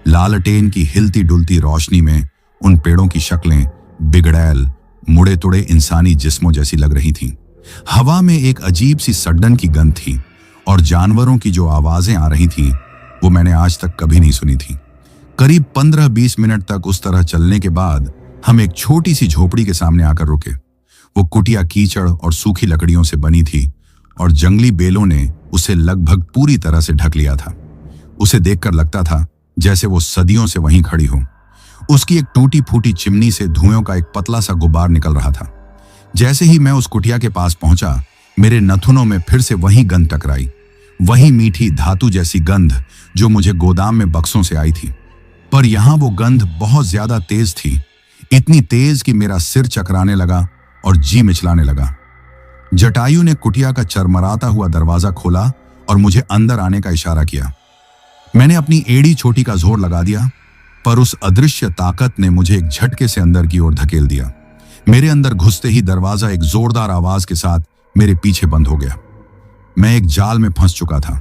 लालटेन की हिलती डुलती रोशनी में उन पेड़ों की शक्लें बिगड़ैल, मुड़े तुड़े इंसानी जिस्मों जैसी लग रही थीं। हवा में एक अजीब सी सड्डन की गंध थी और जानवरों की जो आवाजें आ रही थी वो मैंने आज तक कभी नहीं सुनी थी। करीब 15-20 मिनट तक उस तरह चलने के बाद हम एक छोटी सी झोपड़ी के सामने आकर रुके। वो कुटिया कीचड़ और सूखी लकड़ियों से बनी थी और जंगली बेलों ने उसे लगभग पूरी तरह से ढक लिया था। उसे देखकर लगता था जैसे वो सदियों से वहीं खड़ी हो। उसकी एक टूटी फूटी चिमनी से धुएं का एक पतला सा गुब्बार निकल रहा था। जैसे ही मैं उस कुटिया के पास पहुंचा, मेरे नथुनों में फिर से वही गंध टकराई, वही मीठी धातु जैसी गंध जो मुझे गोदाम में बक्सों से आई थी। पर यहां वो गंध बहुत ज्यादा तेज थी, इतनी तेज कि मेरा सिर चकराने लगा और जी मिचलाने लगा। जटायु ने कुटिया का चरमराता हुआ दरवाजा खोला और मुझे अंदर आने का इशारा किया। मैंने अपनी एड़ी छोटी का जोर लगा दिया, पर उस अदृश्य ताकत ने मुझे एक झटके से अंदर की ओर धकेल दिया। मेरे अंदर घुसते ही दरवाजा एक जोरदार आवाज के साथ मेरे पीछे बंद हो गया। मैं एक जाल में फंस चुका था।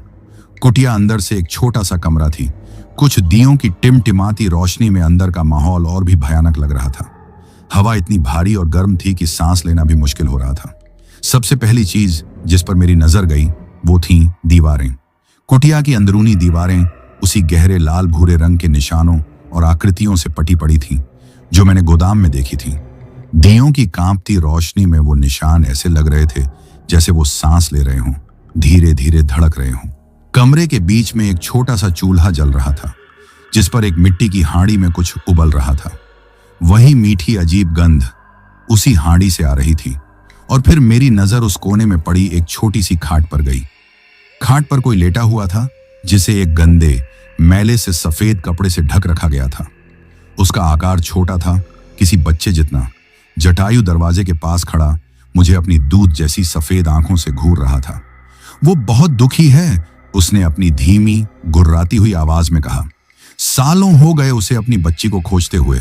कुटिया अंदर से एक छोटा सा कमरा थी। कुछ दियों की टिमटिमाती रोशनी में अंदर का माहौल और भी भयानक लग रहा था। हवा इतनी भारी और गर्म थी कि सांस लेना भी मुश्किल हो रहा था। सबसे पहली चीज जिस पर मेरी नजर गई वो थी दीवारें। कुटिया की अंदरूनी दीवारें उसी गहरे लाल भूरे रंग के निशानों और आकृतियों से पटी पड़ी थीं जो मैंने गोदाम में देखी थी। दियों की कांपती रोशनी में वो निशान ऐसे लग रहे थे जैसे वो सांस ले रहे हों, धीरे धीरे धड़क रहे हों। कमरे के बीच में एक छोटा सा चूल्हा जल रहा था जिस पर एक मिट्टी की हांडी में कुछ उबल रहा था। वही मीठी अजीब गंध उसी हांडी से आ रही थी। और फिर मेरी नजर उस कोने में पड़ी एक छोटी सी खाट पर गई। खाट पर कोई लेटा हुआ था जिसे एक गंदे मैले से सफेद कपड़े से ढक रखा गया था। उसका आकार छोटा था, किसी बच्चे जितना। जटायु दरवाजे के पास खड़ा मुझे अपनी दूध जैसी सफेद आंखों से घूर रहा था। वो बहुत दुखी है, उसने अपनी धीमी गुर्राती हुई आवाज में कहा। सालों हो गए उसे अपनी बच्ची को खोजते हुए।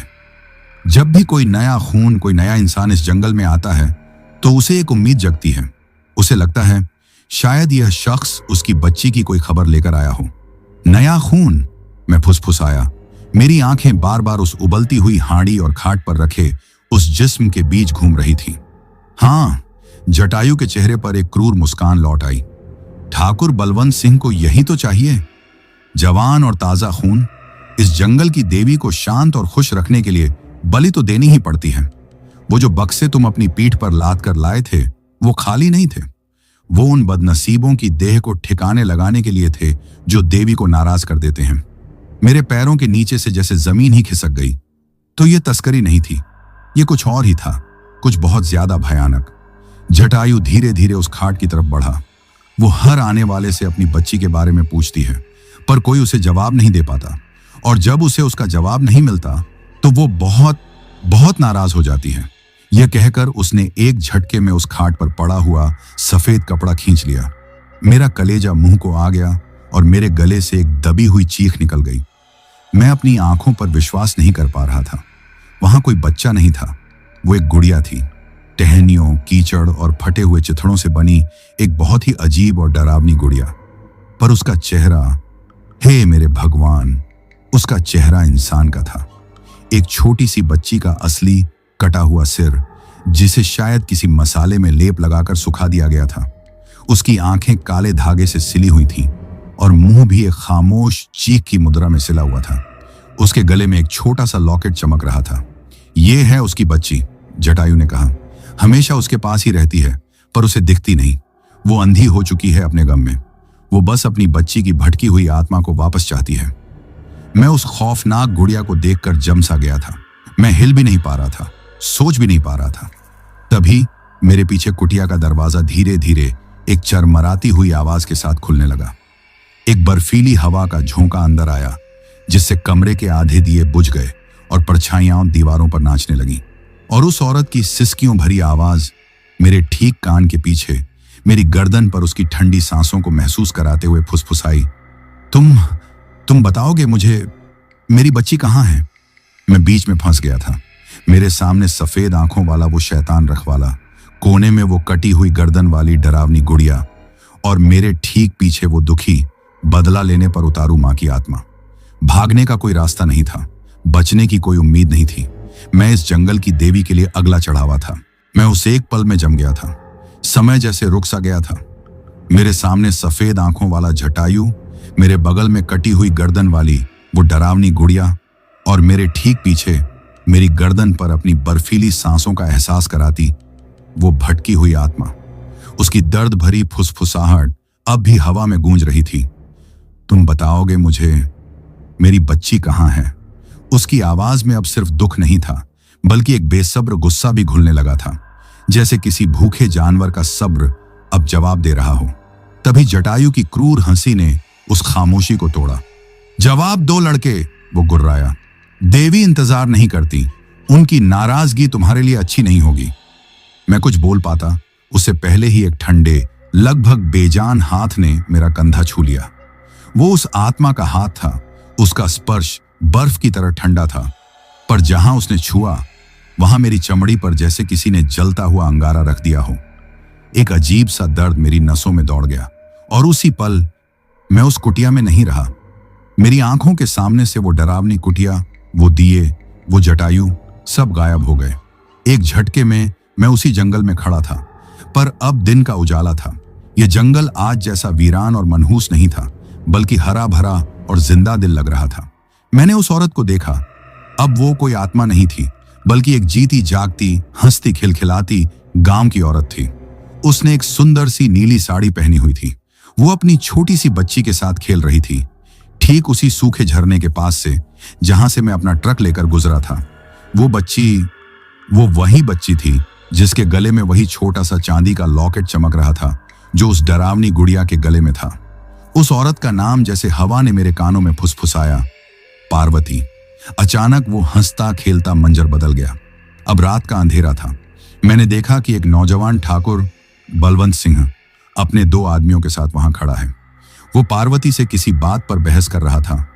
जब भी कोई नया खून, कोई नया इंसान इस जंगल में आता है तो उसे एक उम्मीद जगती है। उसे लगता है शायद यह शख्स उसकी बच्ची की कोई खबर लेकर आया हो। नया खून, मैं फुसफुसाया। मेरी आंखें बार बार उस उबलती हुई हांडी और खाट पर रखे उस जिस्म के बीच घूम रही थी। हाँ, जटायु के चेहरे पर एक क्रूर मुस्कान लौट आई। ठाकुर बलवंत सिंह को यही तो चाहिए, जवान और ताजा खून। इस जंगल की देवी को शांत और खुश रखने के लिए बलि तो देनी ही पड़ती है। वो जो बक्से तुम अपनी पीठ पर लाद कर लाए थे वो खाली नहीं थे। वो उन बदनसीबों की देह को ठिकाने लगाने के लिए थे जो देवी को नाराज कर देते हैं। मेरे पैरों के नीचे से जैसे जमीन ही खिसक गई। तो ये तस्करी नहीं थी, ये कुछ और ही था, कुछ बहुत ज्यादा भयानक। जटायु धीरे धीरे उस खाट की तरफ बढ़ा। वो हर आने वाले से अपनी बच्ची के बारे में पूछती है, पर कोई उसे जवाब नहीं दे पाता। और जब उसे उसका जवाब नहीं मिलता तो वो बहुत बहुत नाराज हो जाती है। यह कहकर उसने एक झटके में उस खाट पर पड़ा हुआ सफेद कपड़ा खींच लिया। मेरा कलेजा मुंह को आ गया और मेरे गले से एक दबी हुई चीख निकल गई। मैं अपनी आंखों पर विश्वास नहीं कर पा रहा था। वहां कोई बच्चा नहीं था, वो एक गुड़िया थी। टहनियों, कीचड़ और फटे हुए चिथड़ों से बनी एक बहुत ही अजीब और डरावनी गुड़िया। पर उसका चेहरा, हे मेरे भगवान, उसका चेहरा इंसान का था। एक छोटी सी बच्ची का असली कटा हुआ सिर, जिसे शायद किसी मसाले में लेप लगाकर सुखा दिया गया था। उसकी आंखें काले धागे से सिली हुई थीं और मुंह भी एक खामोश चीख की मुद्रा में सिला हुआ था। उसके गले में एक छोटा सा लॉकेट चमक रहा था। ये है उसकी बच्ची, जटायु ने कहा। हमेशा उसके पास ही रहती है, पर उसे दिखती नहीं। वो अंधी हो चुकी है अपने गम में। वो बस अपनी बच्ची की भटकी हुई आत्मा को वापस चाहती है। मैं उस खौफनाक गुड़िया को देखकर जम सा गया था। मैं हिल भी नहीं पा रहा था, सोच भी नहीं पा रहा था। तभी मेरे पीछे कुटिया का दरवाजा धीरे धीरे एक चरमराती हुई आवाज के साथ खुलने लगा। एक बर्फीली हवा का झोंका अंदर आया, जिससे कमरे के आधे दिए बुझ गए और परछाइयां दीवारों पर नाचने लगीं। और उस औरत की सिसकियों भरी आवाज मेरे ठीक कान के पीछे, मेरी गर्दन पर उसकी ठंडी सांसों को महसूस कराते हुए फुसफुसाई, तुम बताओगे मुझे मेरी बच्ची कहाँ है? मैं बीच में फंस गया था। मेरे सामने सफेद आंखों वाला वो शैतान रखवाला, कोने में वो कटी हुई गर्दन वाली डरावनी गुड़िया, और मेरे ठीक पीछे वो दुखी, बदला लेने पर उतारू मां की आत्मा। भागने का कोई रास्ता नहीं था, बचने की कोई उम्मीद नहीं थी। मैं इस जंगल की देवी के लिए अगला चढ़ावा था। मैं उस एक पल में जम गया था। समय जैसे रुक सा गया था। मेरे सामने सफेद आंखों वाला जटायु, मेरे बगल में कटी हुई गर्दन वाली वो डरावनी गुड़िया और मेरे ठीक पीछे मेरी गर्दन पर अपनी बर्फीली सांसों का एहसास कराती वो भटकी हुई आत्मा। उसकी दर्द भरी फुसफुसाहट अब भी हवा में गूंज रही थी। तुम बताओगे मुझे मेरी बच्ची कहाँ है? उसकी आवाज में अब सिर्फ दुख नहीं था, बल्कि एक बेसब्र गुस्सा भी घुलने लगा था, जैसे किसी भूखे जानवर का सब्र अब जवाब दे रहा हो। तभी जटायु की क्रूर हंसी ने उस खामोशी को तोड़ा। जवाब दो लड़के, वो गुर्राया। देवी इंतजार नहीं करती, उनकी नाराजगी तुम्हारे लिए अच्छी नहीं होगी। मैं कुछ बोल पाता उससे पहले ही एक ठंडे, लगभग बेजान हाथ ने मेरा कंधा छू लिया। वो उस आत्मा का हाथ था। उसका स्पर्श बर्फ की तरह ठंडा था, पर जहां उसने छुआ वहां मेरी चमड़ी पर जैसे किसी ने जलता हुआ अंगारा रख दिया हो। एक अजीब सा दर्द मेरी नसों में दौड़ गया और उसी पल मैं उस कुटिया में नहीं रहा। मेरी आंखों के सामने से वो डरावनी कुटिया, वो दिए, वो जटायु सब गायब हो गए। एक झटके में मैं उसी जंगल में खड़ा था, पर अब दिन का उजाला था। यह जंगल आज जैसा वीरान और मनहूस नहीं था, बल्कि हरा भरा और जिंदा दिल लग रहा था। मैंने उस औरत को देखा। अब वो कोई आत्मा नहीं थी, बल्कि एक जीती जागती, हंसती खिलखिलाती गांव की औरत थी। उसने एक सुंदर सी नीली साड़ी पहनी हुई थी। वो अपनी छोटी सी बच्ची के साथ खेल रही थी, ठीक उसी सूखे झरने के पास से जहां से मैं अपना ट्रक लेकर गुजरा था। वो वही बच्ची थी जिसके गले में वही छोटा सा चांदी का लॉकेट चमक रहा था जो उस डरावनी गुड़िया के गले में था। उस औरत का नाम जैसे हवा ने मेरे कानों में फुसफुसाया, पार्वती। अचानक वो हंसता खेलता मंजर बदल गया। अब रात का अंधेरा था। मैंने देखा कि एक नौजवान ठाकुर बलवंत सिंह अपने 2 आदमियों के साथ वहां खड़ा है। वो पार्वती से किसी बात पर बहस कर रहा था,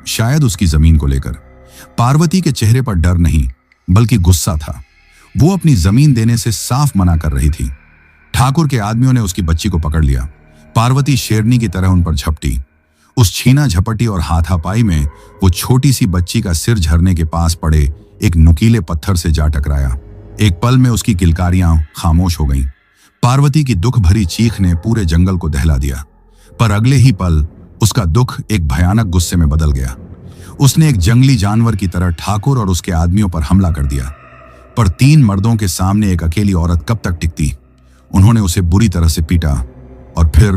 शायद उसकी जमीन को लेकर। पार्वती के चेहरे पर डर नहीं, बल्कि गुस्सा था। वो अपनी जमीन देने से साफ मना कर रही थी। ठाकुर के आदमियों ने उसकी बच्ची को पकड़ लिया। पार्वती शेरनी की तरह उन पर झपटी। उस छीना झपटी और हाथापाई में वो छोटी सी बच्ची का सिर झरने के पास पड़े एक नुकीले पत्थर से जा टकराया। एक पल में उसकी किलकारियां खामोश हो गईं। पार्वती की दुख भरी चीख ने पूरे जंगल को दहला दिया, पर अगले ही पल उसका दुख एक भयानक गुस्से में बदल गया। उसने एक जंगली जानवर की तरह ठाकुर और उसके आदमियों पर हमला कर दिया। पर 3 मर्दों के सामने एक अकेली औरत कब तक टिकती? उन्होंने उसे बुरी तरह से पीटा और फिर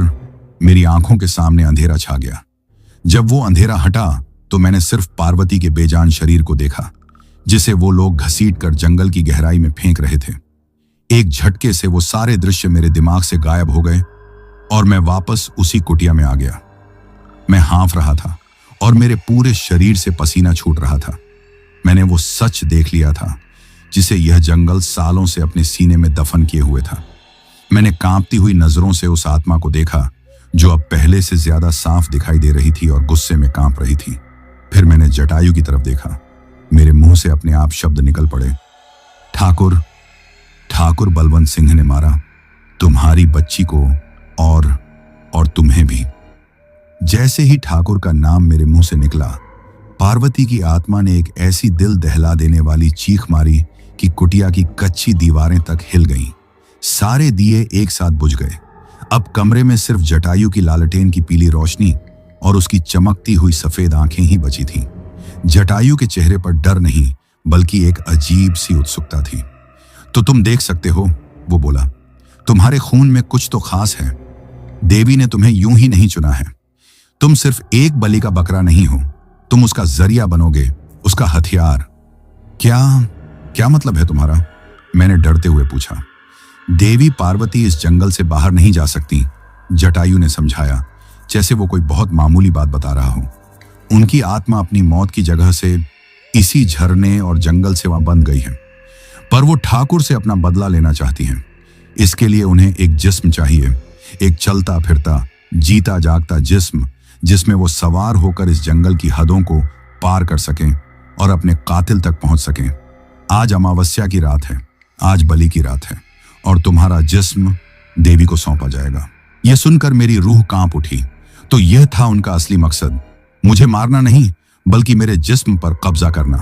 मेरी आंखों के सामने अंधेरा छा गया। जब वो अंधेरा हटा तो मैंने सिर्फ पार्वती के बेजान शरीर को देखा, जिसे वो लोग घसीटकर जंगल की गहराई में फेंक रहे थे। एक झटके से वो सारे दृश्य मेरे दिमाग से गायब हो गए और मैं वापस उसी कुटिया में आ गया। मैं हाँफ रहा था और मेरे पूरे शरीर से पसीना छूट रहा था। मैंने वो सच देख लिया था जिसे यह जंगल सालों से अपने सीने में दफन किए हुए था। मैंने कांपती हुई नजरों से उस आत्मा को देखा जो अब पहले से ज्यादा साफ दिखाई दे रही थी और गुस्से में कांप रही थी। फिर मैंने जटायु की तरफ देखा। मेरे मुंह से अपने आप शब्द निकल पड़े, ठाकुर बलवंत सिंह ने मारा तुम्हारी बच्ची को और तुम्हें भी। जैसे ही ठाकुर का नाम मेरे मुंह से निकला, पार्वती की आत्मा ने एक ऐसी दिल दहला देने वाली चीख मारी कि कुटिया की कच्ची दीवारें तक हिल गईं। सारे दिए एक साथ बुझ गए। अब कमरे में सिर्फ जटायु की लालटेन की पीली रोशनी और उसकी चमकती हुई सफेद आंखें ही बची थीं। जटायु के चेहरे पर डर नहीं, बल्कि एक अजीब सी उत्सुकता थी। तो तुम देख सकते हो, वो बोला, तुम्हारे खून में कुछ तो खास है। देवी ने तुम्हें यूं ही नहीं चुना है। तुम सिर्फ एक बलि का बकरा नहीं हो, तुम उसका जरिया बनोगे, उसका हथियार। क्या मतलब है तुम्हारा? मैंने डरते हुए पूछा। देवी पार्वती इस जंगल से बाहर नहीं जा सकती, जटायु ने समझाया, जैसे वो कोई बहुत मामूली बात बता रहा हो। उनकी आत्मा अपनी मौत की जगह से इसी झरने और जंगल से वहां बंध गई है, पर वो ठाकुर से अपना बदला लेना चाहती हैं। इसके लिए उन्हें एक जिस्म चाहिए, एक चलता फिरता, जीता जागता जिस्म, जिसमें वो सवार होकर इस जंगल की हदों को पार कर सकें और अपने कातिल तक पहुंच सकें। आज अमावस्या की रात है, आज बलि की रात है और तुम्हारा जिस्म देवी को सौंपा जाएगा। यह सुनकर मेरी रूह कांप उठी। तो यह था उनका असली मकसद, मुझे मारना नहीं, बल्कि मेरे जिस्म पर कब्जा करना।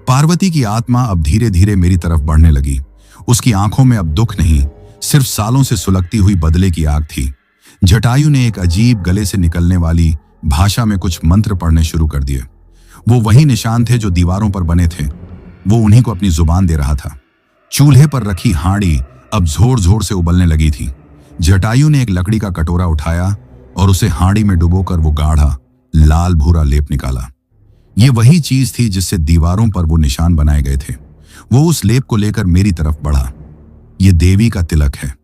पार्वती की आत्मा अब धीरे धीरे मेरी तरफ बढ़ने लगी। उसकी आंखों में अब दुख नहीं, सिर्फ सालों से सुलगती हुई बदले की आग थी। जटायु ने एक अजीब गले से निकलने वाली भाषा में कुछ मंत्र पढ़ने शुरू कर दिए। वो वही निशान थे जो दीवारों पर बने थे। वो उन्हीं को अपनी जुबान दे रहा था। चूल्हे पर रखी हांडी अब जोर जोर से उबलने लगी थी। जटायु ने एक लकड़ी का कटोरा उठाया और उसे हांडी में डुबोकर वो गाढ़ा लाल भूरा लेप निकाला। ये वही चीज थी जिससे दीवारों पर वो निशान बनाए गए थे। वो उस लेप को लेकर मेरी तरफ बढ़ा। ये देवी का तिलक है।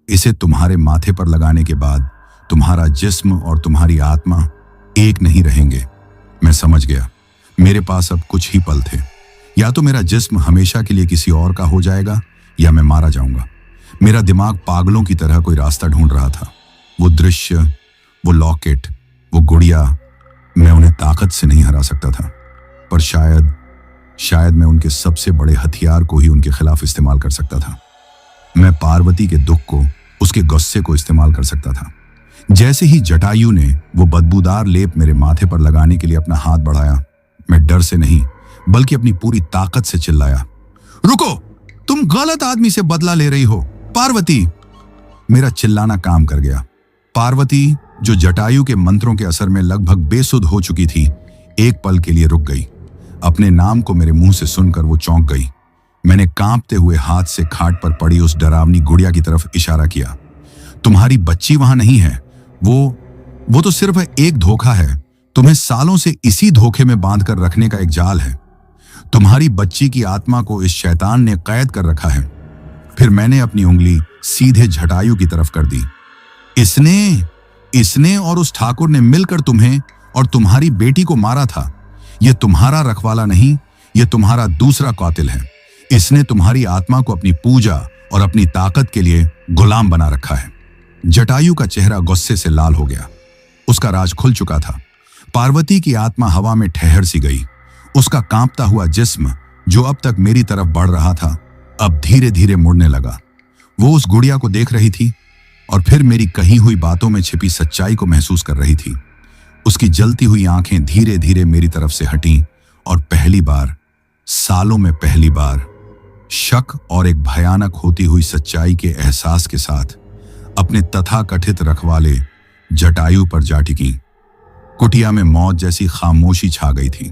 इसे तुम्हारे माथे पर लगाने के बाद तुम्हारा जिस्म और तुम्हारी आत्मा एक नहीं रहेंगे। मैं समझ गया। मेरे पास अब कुछ ही पल थे। या तो मेरा जिस्म हमेशा के लिए किसी और का हो जाएगा या मैं मारा जाऊंगा। मेरा दिमाग पागलों की तरह कोई रास्ता ढूंढ रहा था। वो दृश्य, वो लॉकेट, वो गुड़िया, मैं उन्हें ताकत से नहीं हरा सकता था, पर शायद मैं उनके सबसे बड़े हथियार को ही उनके खिलाफ इस्तेमाल कर सकता था। मैं पार्वती के दुख को, उसके गुस्से को इस्तेमाल कर सकता था। जैसे ही जटायु ने वो बदबूदार लेप मेरे माथे पर लगाने के लिए अपना हाथ बढ़ाया, मैं डर से नहीं बल्कि अपनी पूरी ताकत से चिल्लाया, रुको, तुम गलत आदमी से बदला ले रही हो, पार्वती। मेरा चिल्लाना काम कर गया। पार्वती, जो जटायु के मंत्रों के असर में लगभग बेसुध हो चुकी थी, एक पल के लिए रुक गई। अपने नाम को मेरे मुंह से सुनकर वो चौंक गई। मैंने कांपते हुए हाथ से खाट पर पड़ी उस डरावनी गुड़िया की तरफ इशारा किया। तुम्हारी बच्ची वहां नहीं है। वो तो सिर्फ एक धोखा है। तुम्हें सालों से इसी धोखे में बांध कर रखने का एक जाल है। तुम्हारी बच्ची की आत्मा को इस शैतान ने कैद कर रखा है। फिर मैंने अपनी उंगली सीधे जटायु की तरफ कर दी। इसने और उस ठाकुर ने मिलकर तुम्हें और तुम्हारी बेटी को मारा था। यह तुम्हारा रखवाला नहीं, यह तुम्हारा दूसरा कातिल है। इसने तुम्हारी आत्मा को अपनी पूजा और अपनी ताकत के लिए गुलाम बना रखा है। जटायु का चेहरा गुस्से से लाल हो गया। उसका राज खुल चुका था। पार्वती की आत्मा हवा में ठहर सी गई। उसका कांपता हुआ जिस्म, जो अब तक मेरी तरफ बढ़ रहा था, अब धीरे धीरे मुड़ने लगा। वो उस गुड़िया को देख रही थी और फिर मेरी कही हुई बातों में छिपी सच्चाई को महसूस कर रही थी। उसकी जलती हुई आंखें धीरे धीरे मेरी तरफ से हटीं और पहली बार, सालों में पहली बार, शक और एक भयानक होती हुई सच्चाई के एहसास के साथ अपने तथाकथित रखवाले जटायु पर जा टिकी। कुटिया में मौत जैसी खामोशी छा गई थी।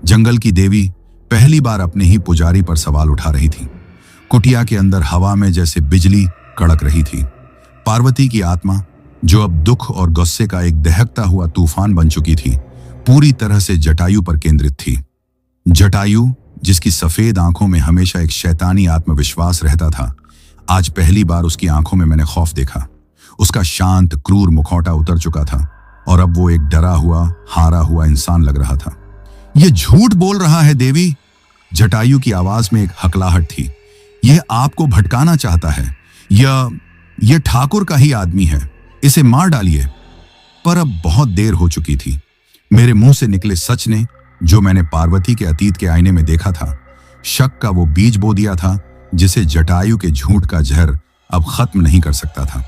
जंगल की देवी पहली बार अपने ही पुजारी पर सवाल उठा रही थी। कुटिया के अंदर हवा में जैसे बिजली कड़क रही थी। पार्वती की आत्मा, जो अब दुख और गुस्से का एक दहकता हुआ तूफान बन चुकी थी, पूरी तरह से जटायु पर केंद्रित थी। जटायु, जिसकी सफेद आंखों में हमेशा एक शैतानी आत्मविश्वास रहता था, आज पहली बार उसकी आंखों में मैंने खौफ देखा। उसका शांत क्रूर मुखौटा उतर चुका था और अब वो एक डरा हुआ, हारा हुआ इंसान लग रहा था। ये झूठ बोल रहा है देवी। जटायु की आवाज में एक हकलाहट थी। यह आपको भटकाना चाहता है। यह ठाकुर का ही आदमी है। इसे मार डालिए। पर अब बहुत देर हो चुकी थी। मेरे मुंह से निकले सच ने, जो मैंने पार्वती के अतीत के आईने में देखा था, शक का वो बीज बो दिया था जिसे जटायु के झूठ का जहर अब खत्म नहीं कर सकता था।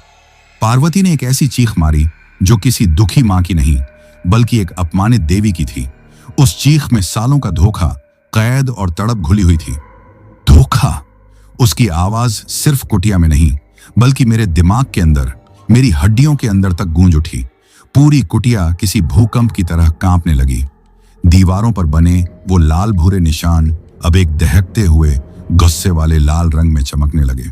पार्वती ने एक ऐसी चीख मारी जो किसी दुखी मां की नहीं, बल्कि एक अपमानित देवी की थी। उस चीख में सालों का धोखा, कैद और तड़प घुली हुई थी। धोखा! उसकी आवाज सिर्फ कुटिया में नहीं, बल्कि मेरे दिमाग के अंदर, मेरी हड्डियों के अंदर तक गूंज उठी। पूरी कुटिया किसी भूकंप की तरह कांपने लगी। दीवारों पर बने वो लाल भूरे निशान अब एक दहकते हुए गुस्से वाले लाल रंग में चमकने लगे।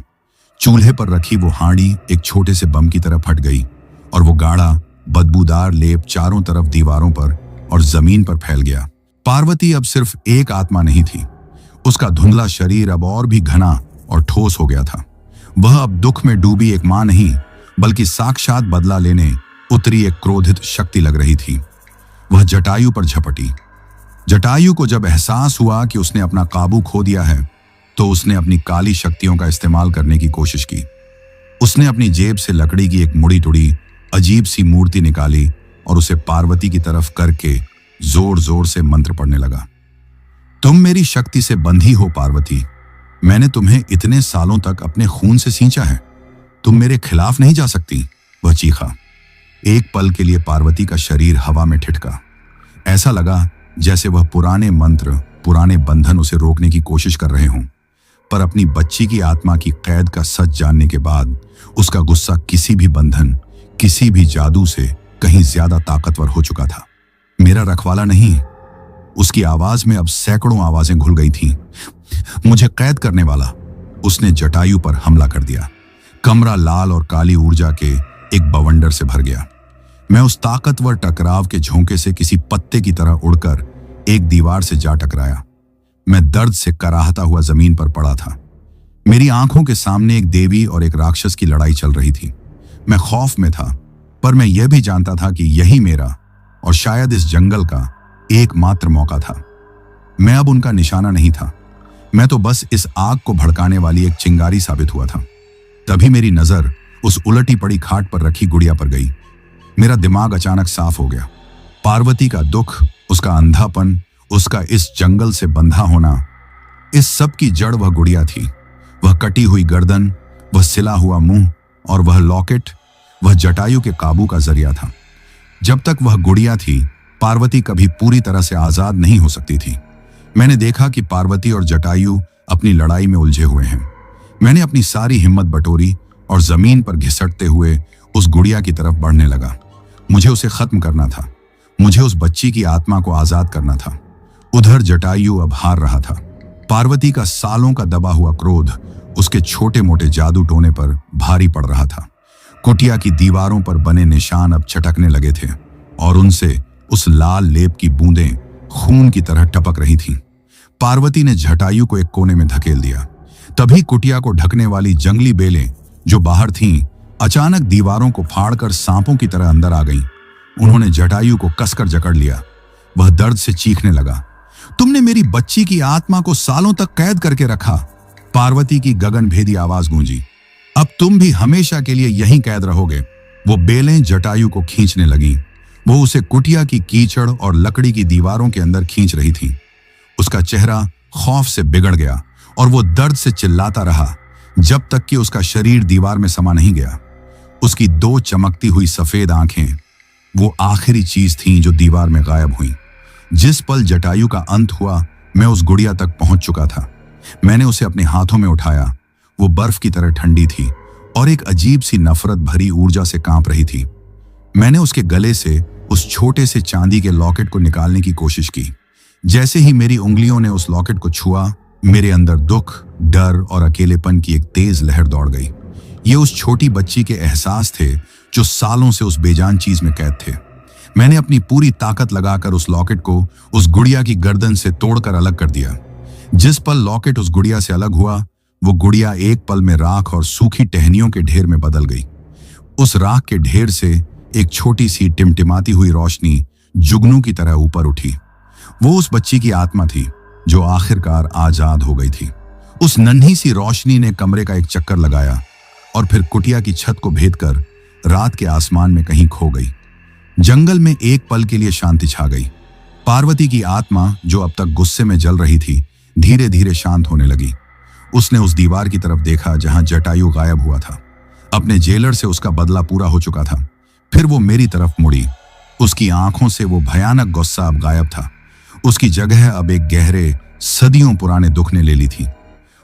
चूल्हे पर रखी वो हांडी एक छोटे से बम की तरह फट गई और वो गाढ़ा बदबूदार लेप चारों तरफ दीवारों पर और जमीन पर फैल गया। पार्वती अब सिर्फ एक आत्मा नहीं थी। उसका धुंधला शरीर अब और भी घना और ठोस हो गया था। वह अब दुख में डूबी एक मां नहीं, बल्कि साक्षात बदला लेने उतरी एक क्रोधित शक्ति लग रही थी। वह जटायु पर झपटी। जटायु को जब एहसास हुआ कि उसने अपना काबू खो दिया है, तो उसने अपनी काली शक्तियों का इस्तेमाल करने की कोशिश की। उसने अपनी जेब से लकड़ी की एक मुड़ी टुड़ी अजीब सी मूर्ति निकाली और उसे पार्वती की तरफ करके जोर जोर से मंत्र पढ़ने लगा। तुम मेरी शक्ति से बंधी हो पार्वती। मैंने तुम्हें इतने सालों तक अपने खून से सींचा है। तुम मेरे खिलाफ नहीं जा सकती, वह चीखा। एक पल के लिए पार्वती का शरीर हवा में ठिठका। ऐसा लगा जैसे वह पुराने मंत्र, पुराने बंधन उसे रोकने की कोशिश कर रहे हों। पर अपनी बच्ची की आत्मा की कैद का सच जानने के बाद उसका गुस्सा किसी भी बंधन, किसी भी जादू से कहीं ज्यादा ताकतवर हो चुका था। मेरा रखवाला नहीं, उसकी आवाज में अब सैकड़ों आवाजें घुल गई थीं। मुझे कैद करने वाला। उसने जटायु पर हमला कर दिया। कमरा लाल और काली ऊर्जा के एक बवंडर से भर गया। मैं उस ताकतवर टकराव के झोंके से किसी पत्ते की तरह उड़कर एक दीवार से जा टकराया। मैं दर्द से कराहता हुआ जमीन पर पड़ा था। मेरी आंखों के सामने एक देवी और एक राक्षस की लड़ाई चल रही थी। मैं खौफ में था, पर मैं यह भी जानता था कि यही मेरा और शायद इस जंगल का एकमात्र मौका था। मैं अब उनका निशाना नहीं था। मैं तो बस इस आग को भड़काने वाली एक चिंगारी साबित हुआ था। तभी मेरी नजर उस उलटी पड़ी खाट पर रखी गुड़िया पर गई। मेरा दिमाग अचानक साफ हो गया। पार्वती का दुख, उसका अंधापन, उसका इस जंगल से बंधा होना, इस सब की जड़ वह गुड़िया थी। वह कटी हुई गर्दन, वह सिला हुआ मुंह और वह लॉकेट, वह जटायु के काबू का जरिया था। जब तक वह गुड़िया थी, पार्वती कभी पूरी तरह से आजाद नहीं हो सकती थी। मैंने देखा कि पार्वती और जटायु अपनी लड़ाई में उलझे हुए हैं। मैंने अपनी सारी हिम्मत बटोरी और जमीन पर घिसटते हुए उस गुड़िया की तरफ बढ़ने लगा। मुझे उसे खत्म करना था। मुझे उस बच्ची की आत्मा को आजाद करना था। उधर जटायु अब हार रहा था। पार्वती का सालों का दबा हुआ क्रोध उसके छोटे मोटे जादू टोने पर भारी पड़ रहा था। कुटिया की दीवारों पर बने निशान अब चटकने लगे थे और उनसे उस लाल लेप की बूंदें खून की तरह टपक रही थीं। पार्वती ने जटायु को एक कोने में धकेल दिया। तभी कुटिया को ढकने वाली जंगली बेलें जो बाहर थीं, अचानक दीवारों को फाड़कर सांपों की तरह अंदर आ गईं। उन्होंने जटायु को कसकर जकड़ लिया। वह दर्द से चीखने लगा। तुमने मेरी बच्ची की आत्मा को सालों तक कैद करके रखा। पार्वती की गगनभेदी आवाज गूंजी। अब तुम भी हमेशा के लिए यहीं कैद रहोगे। वो बेलें जटायु को खींचने लगीं। वो उसे कुटिया की कीचड़ और लकड़ी की दीवारों के अंदर खींच रही थीं। उसका चेहरा खौफ से बिगड़ गया और वो दर्द से चिल्लाता रहा जब तक कि उसका शरीर दीवार में समा नहीं गया। उसकी दो चमकती हुई सफेद आंखें वो आखिरी चीज थीं जो दीवार में गायब हुई। जिस पल जटायु का अंत हुआ, मैं उस गुड़िया तक पहुंच चुका था। मैंने उसे अपने हाथों में उठाया। वो बर्फ की तरह ठंडी थी और एक अजीब सी नफरत भरी ऊर्जा से कांप रही थी। मैंने उसके गले से उस छोटे से चांदी के लॉकेट को निकालने की कोशिश की। जैसे ही मेरी उंगलियों ने उस लॉकेट को छुआ, मेरे अंदर दुख, डर और अकेलेपन की एक तेज लहर दौड़ गई। ये उस छोटी बच्ची के एहसास थे जो सालों से उस बेजान चीज में कैद थे। मैंने अपनी पूरी ताकत लगाकर उस लॉकेट को उस गुड़िया की गर्दन से तोड़कर अलग कर दिया। जिस पल लॉकेट उस गुड़िया से अलग हुआ, वो गुड़िया एक पल में राख और सूखी टहनियों के ढेर में बदल गई। उस राख के ढेर से एक छोटी सी टिमटिमाती हुई रोशनी जुगनू की तरह ऊपर उठी। वो उस बच्ची की आत्मा थी जो आखिरकार आजाद हो गई थी। उस नन्ही सी रोशनी ने कमरे का एक चक्कर लगाया और फिर कुटिया की छत को भेदकर रात के आसमान में कहीं खो गई। जंगल में एक पल के लिए शांति छा गई। पार्वती की आत्मा, जो अब तक गुस्से में जल रही थी, धीरे धीरे शांत होने लगी। उसने उस दीवार की तरफ देखा जहां जटायु गायब हुआ था। अपने जेलर से उसका बदला पूरा हो चुका था। फिर वो मेरी तरफ मुड़ी। उसकी आंखों से वो भयानक गुस्सा अब गायब था। उसकी जगह अब एक गहरे, सदियों पुराने दुख ने ले ली थी।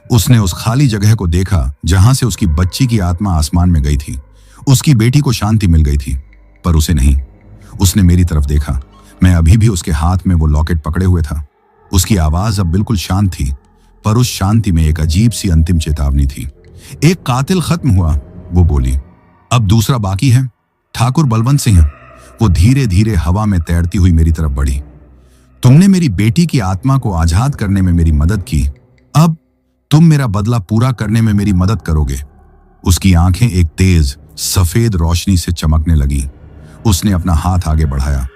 उसने उस खाली जगह को देखा जहां से उसकी बच्ची की आत्मा आसमान में गई थी। उसकी बेटी को शांति मिल गई थी, पर उसे नहीं। उसने मेरी तरफ देखा। मैं अभी भी उसके हाथ में वो लॉकेट पकड़े हुए था। उसकी आवाज अब बिल्कुल शांत थी, पर उस शांति में एक अजीब सी अंतिम चेतावनी थी। एक कातिल खत्म हुआ, वो बोली। अब दूसरा बाकी है, ठाकुर बलवंत सिंह। वो धीरे धीरे हवा में तैरती हुई मेरी तरफ बढ़ी। तुमने मेरी बेटी की आत्मा को आजाद करने में मेरी मदद की। अब तुम मेरा बदला पूरा करने में मेरी मदद करोगे। उसकी आंखें एक तेज सफेद रोशनी से चमकने लगी। उसने अपना हाथ आगे बढ़ाया।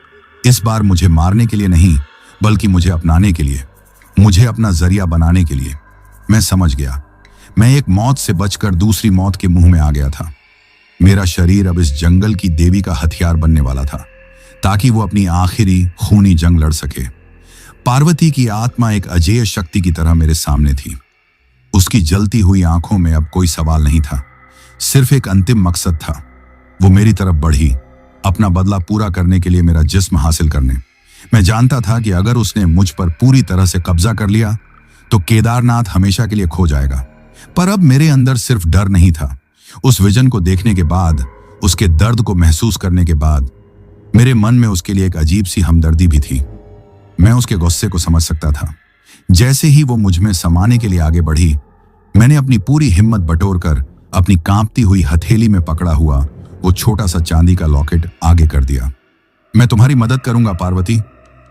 इस बार मुझे मारने के लिए नहीं, बल्कि मुझे अपनाने के लिए, मुझे अपना जरिया बनाने के लिए। मैं समझ गया। मैं एक मौत से बचकर दूसरी मौत के मुंह में आ गया था। मेरा शरीर अब इस जंगल की देवी का हथियार बनने वाला था, ताकि वो अपनी आखिरी खूनी जंग लड़ सके। पार्वती की आत्मा एक अजेय शक्ति की तरह मेरे सामने थी। उसकी जलती हुई आंखों में अब कोई सवाल नहीं था, सिर्फ एक अंतिम मकसद था। वो मेरी तरफ बढ़ी, अपना बदला पूरा करने के लिए मेरा जिस्म हासिल करने। मैं जानता था कि अगर उसने मुझ पर पूरी तरह से कब्जा कर लिया तो केदारनाथ हमेशा के लिए खो जाएगा। पर अब मेरे अंदर सिर्फ डर नहीं था। उस विजन को देखने के बाद, उसके दर्द को महसूस करने के बाद, मेरे मन में उसके लिए एक अजीब सी हमदर्दी भी थी। मैं उसके गुस्से को समझ सकता था। जैसे ही वो मुझ में समाने के लिए आगे बढ़ी, मैंने अपनी पूरी हिम्मत बटोरकर अपनी कांपती हुई हथेली में पकड़ा हुआ वो छोटा सा चांदी का लॉकेट आगे कर दिया। मैं तुम्हारी मदद करूंगा पार्वती।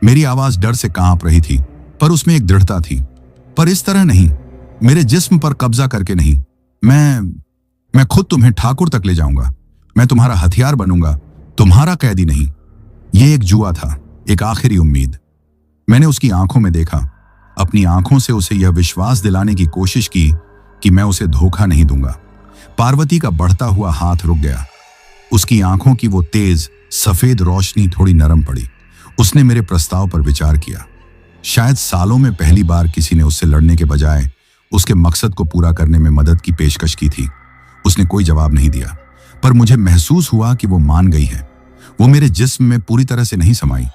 मेरी आवाज डर से कांप रही थी, पर उसमें एक दृढ़ता थी। पर इस तरह नहीं, मेरे जिस्म पर कब्जा करके नहीं। मैं खुद तुम्हें ठाकुर तक ले जाऊंगा। मैं तुम्हारा हथियार बनूंगा, तुम्हारा कैदी नहीं। यह एक जुआ था, एक आखिरी उम्मीद। मैंने उसकी आंखों में देखा, अपनी आंखों से उसे यह विश्वास दिलाने की कोशिश की कि मैं उसे धोखा नहीं दूंगा। पार्वती का बढ़ता हुआ हाथ रुक गया। उसकी आंखों की वो तेज सफेद रोशनी थोड़ी नरम पड़ी। उसने मेरे प्रस्ताव पर विचार किया। शायद सालों में पहली बार किसी ने उससे लड़ने के बजाय उसके मकसद को पूरा करने में मदद की पेशकश की थी। उसने कोई जवाब नहीं दिया, पर मुझे महसूस हुआ कि वो मान गई है। वो मेरे जिस्म में पूरी तरह से नहीं समाई,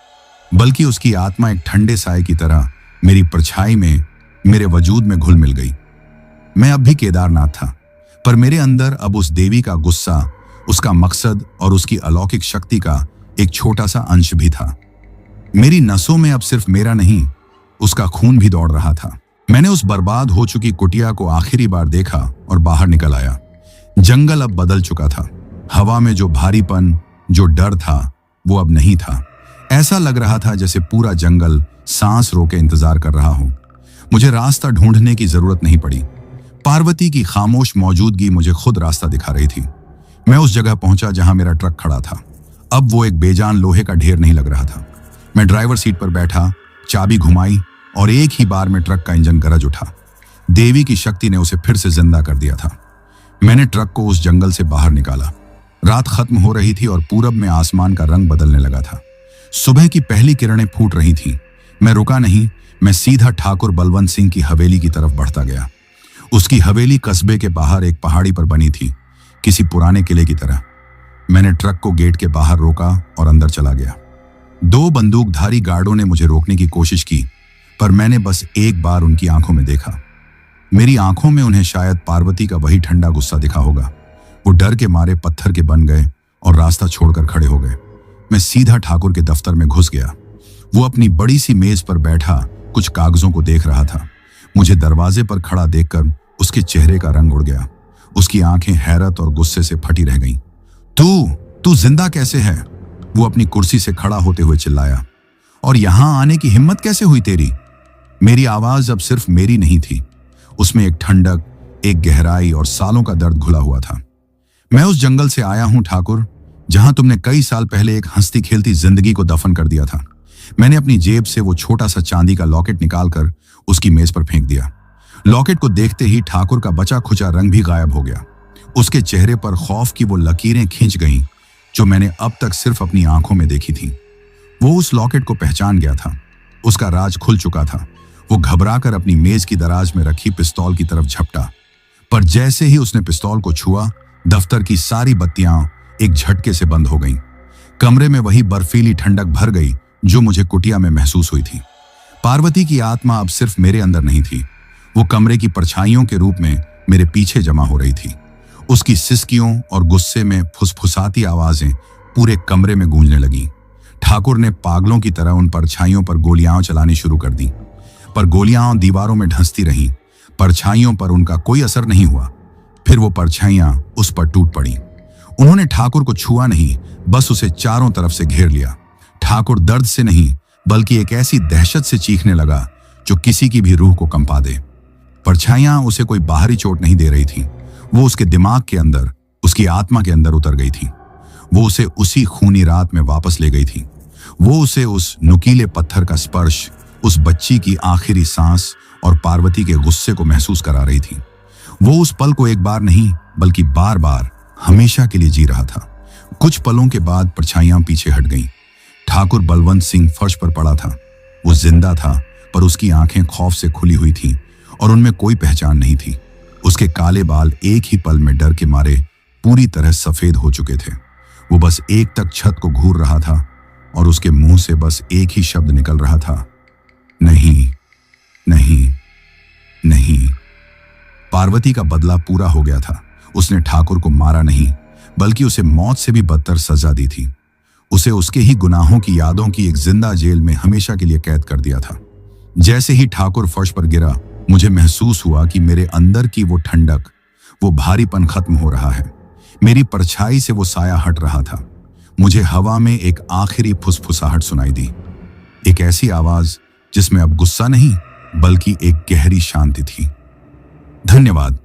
बल्कि उसकी आत्मा एक ठंडे साए की तरह मेरी परछाई में, मेरे वजूद में घुल मिल गई। मैं अब भी केदारनाथ था, पर मेरे अंदर अब उस देवी का गुस्सा, उसका मकसद और उसकी अलौकिक शक्ति का एक छोटा सा अंश भी था। मेरी नसों में अब सिर्फ मेरा नहीं, उसका खून भी दौड़ रहा था। मैंने उस बर्बाद हो चुकी कुटिया को आखिरी बार देखा और बाहर निकल आया। जंगल अब बदल चुका था। हवा में जो भारीपन, जो डर था, वो अब नहीं था। ऐसा लग रहा था जैसे पूरा जंगल सांस रोके इंतजार कर रहा हो। मुझे रास्ता ढूंढने की जरूरत नहीं पड़ी। पार्वती की खामोश मौजूदगी मुझे खुद रास्ता दिखा रही थी। मैं उस जगह पहुंचा जहां मेरा ट्रक खड़ा था। अब वो एक बेजान लोहे का ढेर नहीं लग रहा था। मैं ड्राइवर सीट पर बैठा, चाबी घुमाई और एक ही बार में ट्रक का इंजन गरज उठा। देवी की शक्ति ने उसे फिर से जिंदा कर दिया था। मैंने ट्रक को उस जंगल से बाहर निकाला। रात खत्म हो रही थी और पूरब में आसमान का रंग बदलने लगा था। सुबह की पहली किरणें फूट रही थीं। मैं रुका नहीं, मैं सीधा ठाकुर बलवंत सिंह की हवेली की तरफ बढ़ता गया। उसकी हवेली कस्बे के बाहर एक पहाड़ी पर बनी थी, किसी पुराने किले की तरह। मैंने ट्रक को गेट के बाहर रोका और अंदर चला गया। 2 बंदूकधारी गार्डों ने मुझे रोकने की कोशिश की, पर मैंने बस एक बार उनकी आंखों में देखा। मेरी आंखों में उन्हें शायद पार्वती का वही ठंडा गुस्सा दिखा होगा। वो डर के मारे पत्थर के बन गए और रास्ता छोड़कर खड़े हो गए। मैं सीधा ठाकुर के दफ्तर में घुस गया। वो अपनी बड़ी सी मेज पर बैठा कुछ कागजों को देख रहा था। मुझे दरवाजे पर खड़ा देखकर उसके चेहरे का रंग उड़ गया। उसकी आंखें हैरत और गुस्से से फटी रह गईं। तू जिंदा कैसे है? वो अपनी कुर्सी से खड़ा होते हुए चिल्लाया। और यहां आने की हिम्मत कैसे हुई तेरी? मेरी आवाज अब सिर्फ मेरी नहीं थी, उसमें एक ठंडक, एक गहराई और सालों का दर्द घुला हुआ था। मैं उस जंगल से आया हूं ठाकुर, जहां तुमने कई साल पहले एक हंसती खेलती जिंदगी को दफन कर दिया था। मैंने अपनी जेब से वो छोटा सा चांदी का लॉकेट निकालकर उसकी मेज पर फेंक दिया। लॉकेट को देखते ही ठाकुर का बचा खुचा रंग भी गायब हो गया। उसके चेहरे पर खौफ की वो लकीरें खींच गईं जो मैंने अब तक सिर्फ अपनी आंखों में देखी थी। वो उस लॉकेट को पहचान गया था। उसका राज खुल चुका था। वो घबराकर अपनी मेज की दराज में रखी पिस्तौल की तरफ झपटा, पर जैसे ही उसने पिस्तौल को छुआ, दफ्तर की सारी बत्तियां एक झटके से बंद हो गईं। कमरे में वही बर्फीली ठंडक भर गई जो मुझे कुटिया में महसूस हुई थी। पार्वती की आत्मा अब सिर्फ मेरे अंदर नहीं थी, वो कमरे की परछाइयों के रूप में मेरे पीछे जमा हो रही थी। उसकी सिसकियों और गुस्से में फुसफुसाती आवाजें पूरे कमरे में गूंजने लगीं। ठाकुर ने पागलों की तरह उन परछाइयों पर गोलियां चलानी शुरू कर दी, पर गोलियां दीवारों में ढंसती रहीं। परछाइयों पर उनका कोई असर नहीं हुआ। फिर वो परछाइयां उस पर टूट पड़ी। उन्होंने ठाकुर को छुआ नहीं, बस उसे चारों तरफ से घेर लिया। ठाकुर दर्द से नहीं, बल्कि एक ऐसी दहशत से चीखने लगा जो किसी की भी रूह को कंपा दे। परछाइयां उसे कोई बाहरी चोट नहीं दे रही थी, वो उसके दिमाग के अंदर, उसकी आत्मा के अंदर उतर गई थी। वो उसे उसी खूनी रात में वापस ले गई थी। वो उसे उस नुकीले पत्थर का स्पर्श, उस बच्ची की आखिरी सांस और पार्वती के गुस्से को महसूस करा रही थी। वो उस पल को एक बार नहीं, बल्कि बार बार, हमेशा के लिए जी रहा था। कुछ पलों के बाद परछाइयां पीछे हट गईं। ठाकुर बलवंत सिंह फर्श पर पड़ा था। वो जिंदा था, पर उसकी आंखें खौफ से खुली हुई थीं और उनमें कोई पहचान नहीं थी। उसके काले बाल एक ही पल में डर के मारे पूरी तरह सफेद हो चुके थे। वो बस एक तक छत को घूर रहा था और उसके मुंह से बस एक ही शब्द निकल रहा था, नहीं, नहीं, पार्वती का बदला पूरा हो गया था। उसने ठाकुर को मारा नहीं, बल्कि उसे मौत से भी बदतर सजा दी थी। उसे उसके ही गुनाहों की यादों की एक जिंदा जेल में हमेशा के लिए कैद कर दिया था। जैसे ही ठाकुर फर्श पर गिरा, मुझे महसूस हुआ कि मेरे अंदर की वो ठंडक, वो भारीपन खत्म हो रहा है। मेरी परछाई से वो साया हट रहा था। मुझे हवा में एक आखिरी फुसफुसाहट सुनाई दी, एक ऐसी आवाज जिसमें अब गुस्सा नहीं, बल्कि एक गहरी शांति थी। धन्यवाद।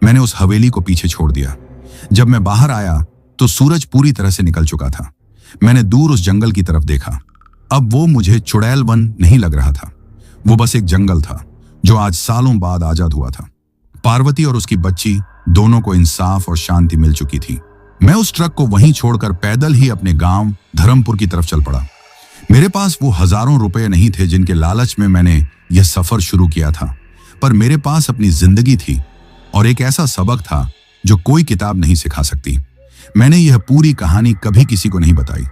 मैंने उस हवेली को पीछे छोड़ दिया। जब मैं बाहर आया तो सूरज पूरी तरह से निकल चुका था। मैंने दूर उस जंगल की तरफ देखा। अब वो मुझे चुड़ैल वन नहीं लग रहा था, वो बस एक जंगल था जो आज सालों बाद आजाद हुआ था। पार्वती और उसकी बच्ची दोनों को इंसाफ और शांति मिल चुकी थी। मैं उस ट्रक को वहीं छोड़कर पैदल ही अपने गांव धर्मपुर की तरफ चल पड़ा। मेरे पास वो हजारों रुपए नहीं थे जिनके लालच में मैंने यह सफर शुरू किया था, पर मेरे पास अपनी जिंदगी थी और एक ऐसा सबक था जो कोई किताब नहीं सिखा सकती। मैंने यह पूरी कहानी कभी किसी को नहीं बताई।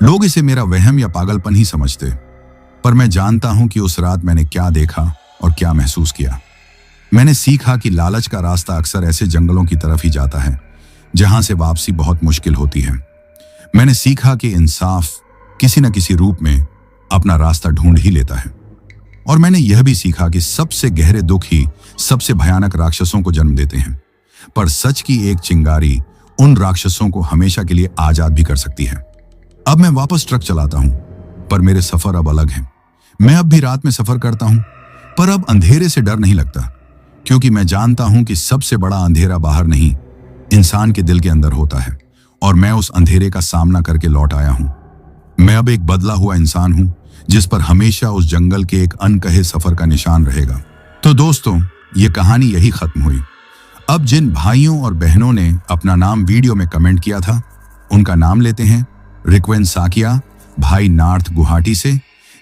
लोग इसे मेरा वहम या पागलपन ही समझते, पर मैं जानता हूं कि उस रात मैंने क्या देखा और क्या महसूस किया। मैंने सीखा कि लालच का रास्ता अक्सर ऐसे जंगलों की तरफ ही जाता है जहां से वापसी बहुत मुश्किल होती है। मैंने सीखा कि इंसाफ किसी न किसी रूप में अपना रास्ता ढूंढ ही लेता है। और मैंने यह भी सीखा कि सबसे गहरे दुख ही सबसे भयानक राक्षसों को जन्म देते हैं, पर सच की एक चिंगारी उन राक्षसों को हमेशा के लिए आजाद भी कर सकती है। अब मैं वापस ट्रक चलाता हूं, पर मेरे सफर अब अलग हैं। मैं अब भी रात में सफर करता हूं, पर अब अंधेरे से डर नहीं लगता, क्योंकि मैं जानता हूं कि सबसे बड़ा अंधेरा बाहर नहीं, इंसान के दिल के अंदर होता है, और मैं उस अंधेरे का सामना करके लौट आया हूं। मैं अब एक बदला हुआ इंसान हूं, जिस पर हमेशा उस जंगल के एक अनकहे सफर का निशान रहेगा। तो दोस्तों, ये कहानी यही खत्म हुई। अब जिन भाइयों और बहनों ने अपना नाम वीडियो में कमेंट किया था, उनका नाम लेते हैं। रिक्वेन साकिया भाई नार्थ गुवाहाटी से,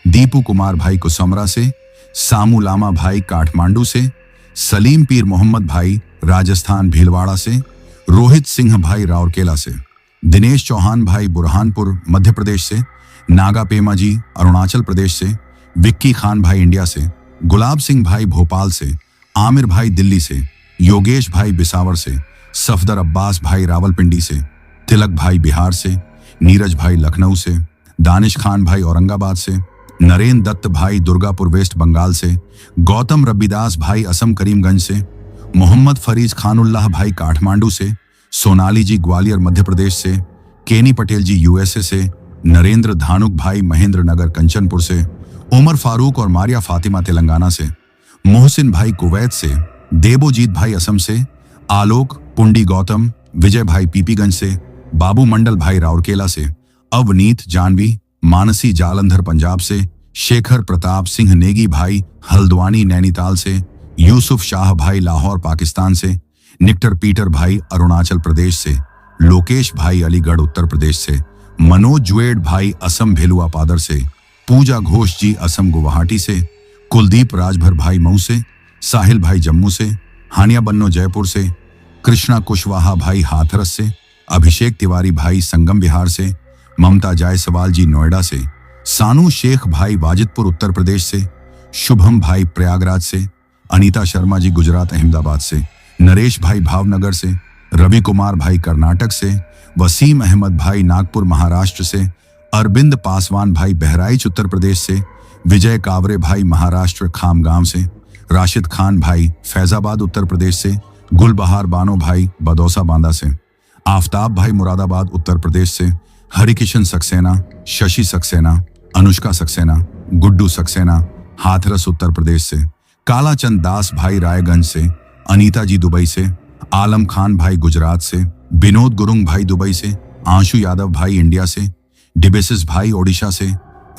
दीपू कुमार भाई कुसमरा से, सामू लामा भाई काठमांडू से, सलीम पीर मोहम्मद भाई राजस्थान भीलवाड़ा से, रोहित सिंह भाई राउरकेला से, दिनेश चौहान भाई बुरहानपुर मध्य प्रदेश से, नागा पेमा जी अरुणाचल प्रदेश से, विक्की खान भाई इंडिया से, गुलाब सिंह भाई भोपाल से, आमिर भाई दिल्ली से, योगेश भाई बिसावर से, सफदर अब्बास भाई रावलपिंडी से, तिलक भाई बिहार से, नीरज भाई लखनऊ से, दानिश खान भाई औरंगाबाद से, नरेंद्र दत्त भाई दुर्गापुर वेस्ट बंगाल से, गौतम रब्बीदास भाई असम करीमगंज से, मोहम्मद फरीज खानुल्लाह भाई काठमांडू से, सोनाली जी ग्वालियर मध्य प्रदेश से, केनी पटेल जी यूएसए से, नरेंद्र धानुक भाई महेंद्र नगर कंचनपुर से, उमर फारूक और मारिया फातिमा तेलंगाना से, मोहसिन भाई कुवैत से, देबोजीत भाई असम से, आलोक पुंडी गौतम विजय भाई पीपीगंज से, बाबू मंडल भाई राउरकेला से, अवनीत जानवी मानसी जालंधर पंजाब से, शेखर प्रताप सिंह नेगी भाई हल्द्वानी नैनीताल से, यूसुफ शाह भाई लाहौर पाकिस्तान से, निक्टर पीटर भाई अरुणाचल प्रदेश से, लोकेश भाई अलीगढ़ उत्तर प्रदेश से, मनोज जुएड भाई असम भेलुआ पादर से, पूजा घोष जी असम गुवाहाटी से, कुलदीप राजभर भाई मऊ से, साहिल भाई जम्मू से, हानिया बन्नो जयपुर से, कृष्णा कुशवाहा भाई हाथरस से, अभिषेक तिवारी भाई संगम बिहार से, ममता जायसवाल जी नोएडा से, सानू शेख भाई वाजिदपुर उत्तर प्रदेश से, शुभम भाई प्रयागराज से, अनीता शर्मा जी गुजरात अहमदाबाद से, नरेश भाई भावनगर से, रवि कुमार भाई कर्नाटक से, वसीम अहमद भाई नागपुर महाराष्ट्र से, अरविंद पासवान भाई बहराइच उत्तर प्रदेश से, विजय कावरे भाई महाराष्ट्र खामगांव से, राशिद खान भाई फैजाबाद उत्तर प्रदेश से, गुलबहार बानो भाई बदौसा बांदा से, आफ्ताब भाई मुरादाबाद उत्तर प्रदेश से, हरिकिशन सक्सेना, शशि सक्सेना, अनुष्का सक्सेना, गुड्डू सक्सेना हाथरस उत्तर प्रदेश से, कालाचंद दास भाई रायगंज से, अनीता जी दुबई से, आलम खान भाई गुजरात से, विनोद गुरुंग भाई दुबई से, आंशु यादव भाई इंडिया से, डिबेसिस भाई ओडिशा से,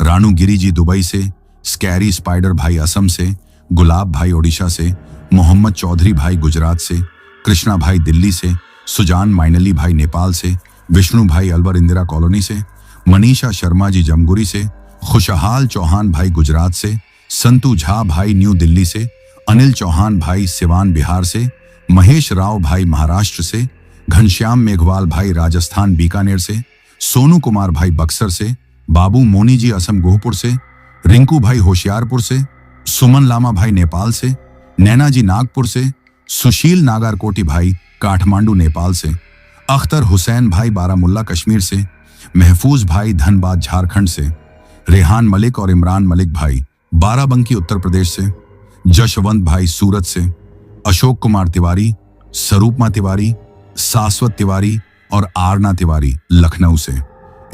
रानू गिरी जी दुबई से, स्कैरी स्पाइडर भाई असम से, गुलाब भाई ओडिशा से, मोहम्मद चौधरी भाई गुजरात से, कृष्णा भाई दिल्ली से, सुजान माइनली भाई नेपाल से, विष्णु भाई अलवर इंदिरा कॉलोनी से, मनीषा शर्मा जी जमगुरी से, खुशहाल चौहान भाई गुजरात से, संतू झा भाई न्यू दिल्ली से, अनिल चौहान भाई सिवान बिहार से, महेश राव भाई महाराष्ट्र से, घनश्याम मेघवाल भाई राजस्थान बीकानेर से, सोनू कुमार भाई बक्सर से, बाबू मोनी जी असम गोहपुर से, रिंकू भाई होशियारपुर से, सुमन लामा भाई नेपाल से, नैना जी नागपुर से, सुशील नागारकोटी भाई काठमांडू नेपाल से, अख्तर हुसैन भाई बारामुल्ला कश्मीर से, महफूज भाई धनबाद झारखंड से, रेहान मलिक और इमरान मलिक भाई बाराबंकी उत्तर प्रदेश से, जशवंत भाई सूरत से, अशोक कुमार तिवारी, स्वरूपमा तिवारी, शाश्वत तिवारी और आरना तिवारी लखनऊ से,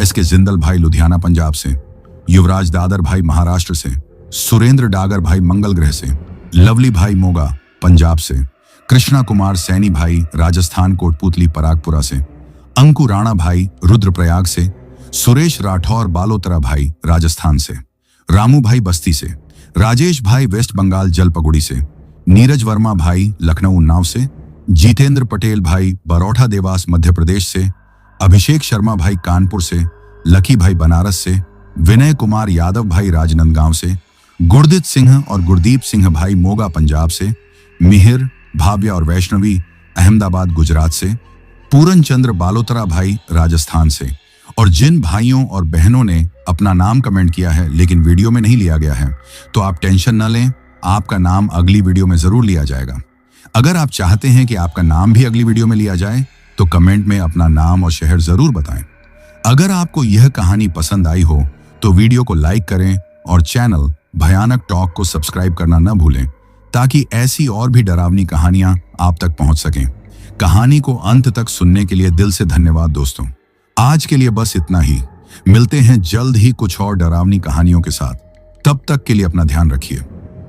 एसके जिंदल भाई लुधियाना पंजाब से, युवराज दादर भाई महाराष्ट्र से, सुरेंद्र डागर भाई मंगल ग्रह से, लवली भाई मोगा पंजाब से, कृष्णा कुमार सैनी भाई राजस्थान कोटपुतली परागपुरा से, अंकु राणा भाई रुद्रप्रयाग से, सुरेश राठौर बालोतरा भाई राजस्थान से, रामू भाई बस्ती से, राजेश भाई वेस्ट बंगाल जलपगुड़ी से, नीरज वर्मा भाई लखनऊ उन्नाव से, जितेंद्र पटेल भाई बरौठा देवास मध्य प्रदेश से, अभिषेक शर्मा भाई कानपुर से, लकी भाई बनारस से, विनय कुमार यादव भाई राजनांदगांव से, गुरदीप सिंह और गुरदीप सिंह भाई मोगा पंजाब से, मिहिर भाव्या और वैष्णवी अहमदाबाद गुजरात से, पूरन चंद्र बालोतरा भाई राजस्थान से, और जिन भाइयों और बहनों ने अपना नाम कमेंट किया है लेकिन वीडियो में नहीं लिया गया है, तो आप टेंशन न लें, आपका नाम अगली वीडियो में जरूर लिया जाएगा। अगर आप चाहते हैं कि आपका नाम भी अगली वीडियो में लिया जाए तो कमेंट में अपना नाम और शहर जरूर बताएं। अगर आपको यह कहानी पसंद आई हो तो वीडियो को लाइक करें और चैनल भयानक टॉक को सब्सक्राइब करना न भूलें, ताकि ऐसी और भी डरावनी कहानियां आप तक पहुंच सकें। कहानी को अंत तक सुनने के लिए दिल से धन्यवाद दोस्तों। आज के लिए बस इतना ही। मिलते हैं जल्द ही कुछ और डरावनी कहानियों के साथ। तब तक के लिए अपना ध्यान रखिए।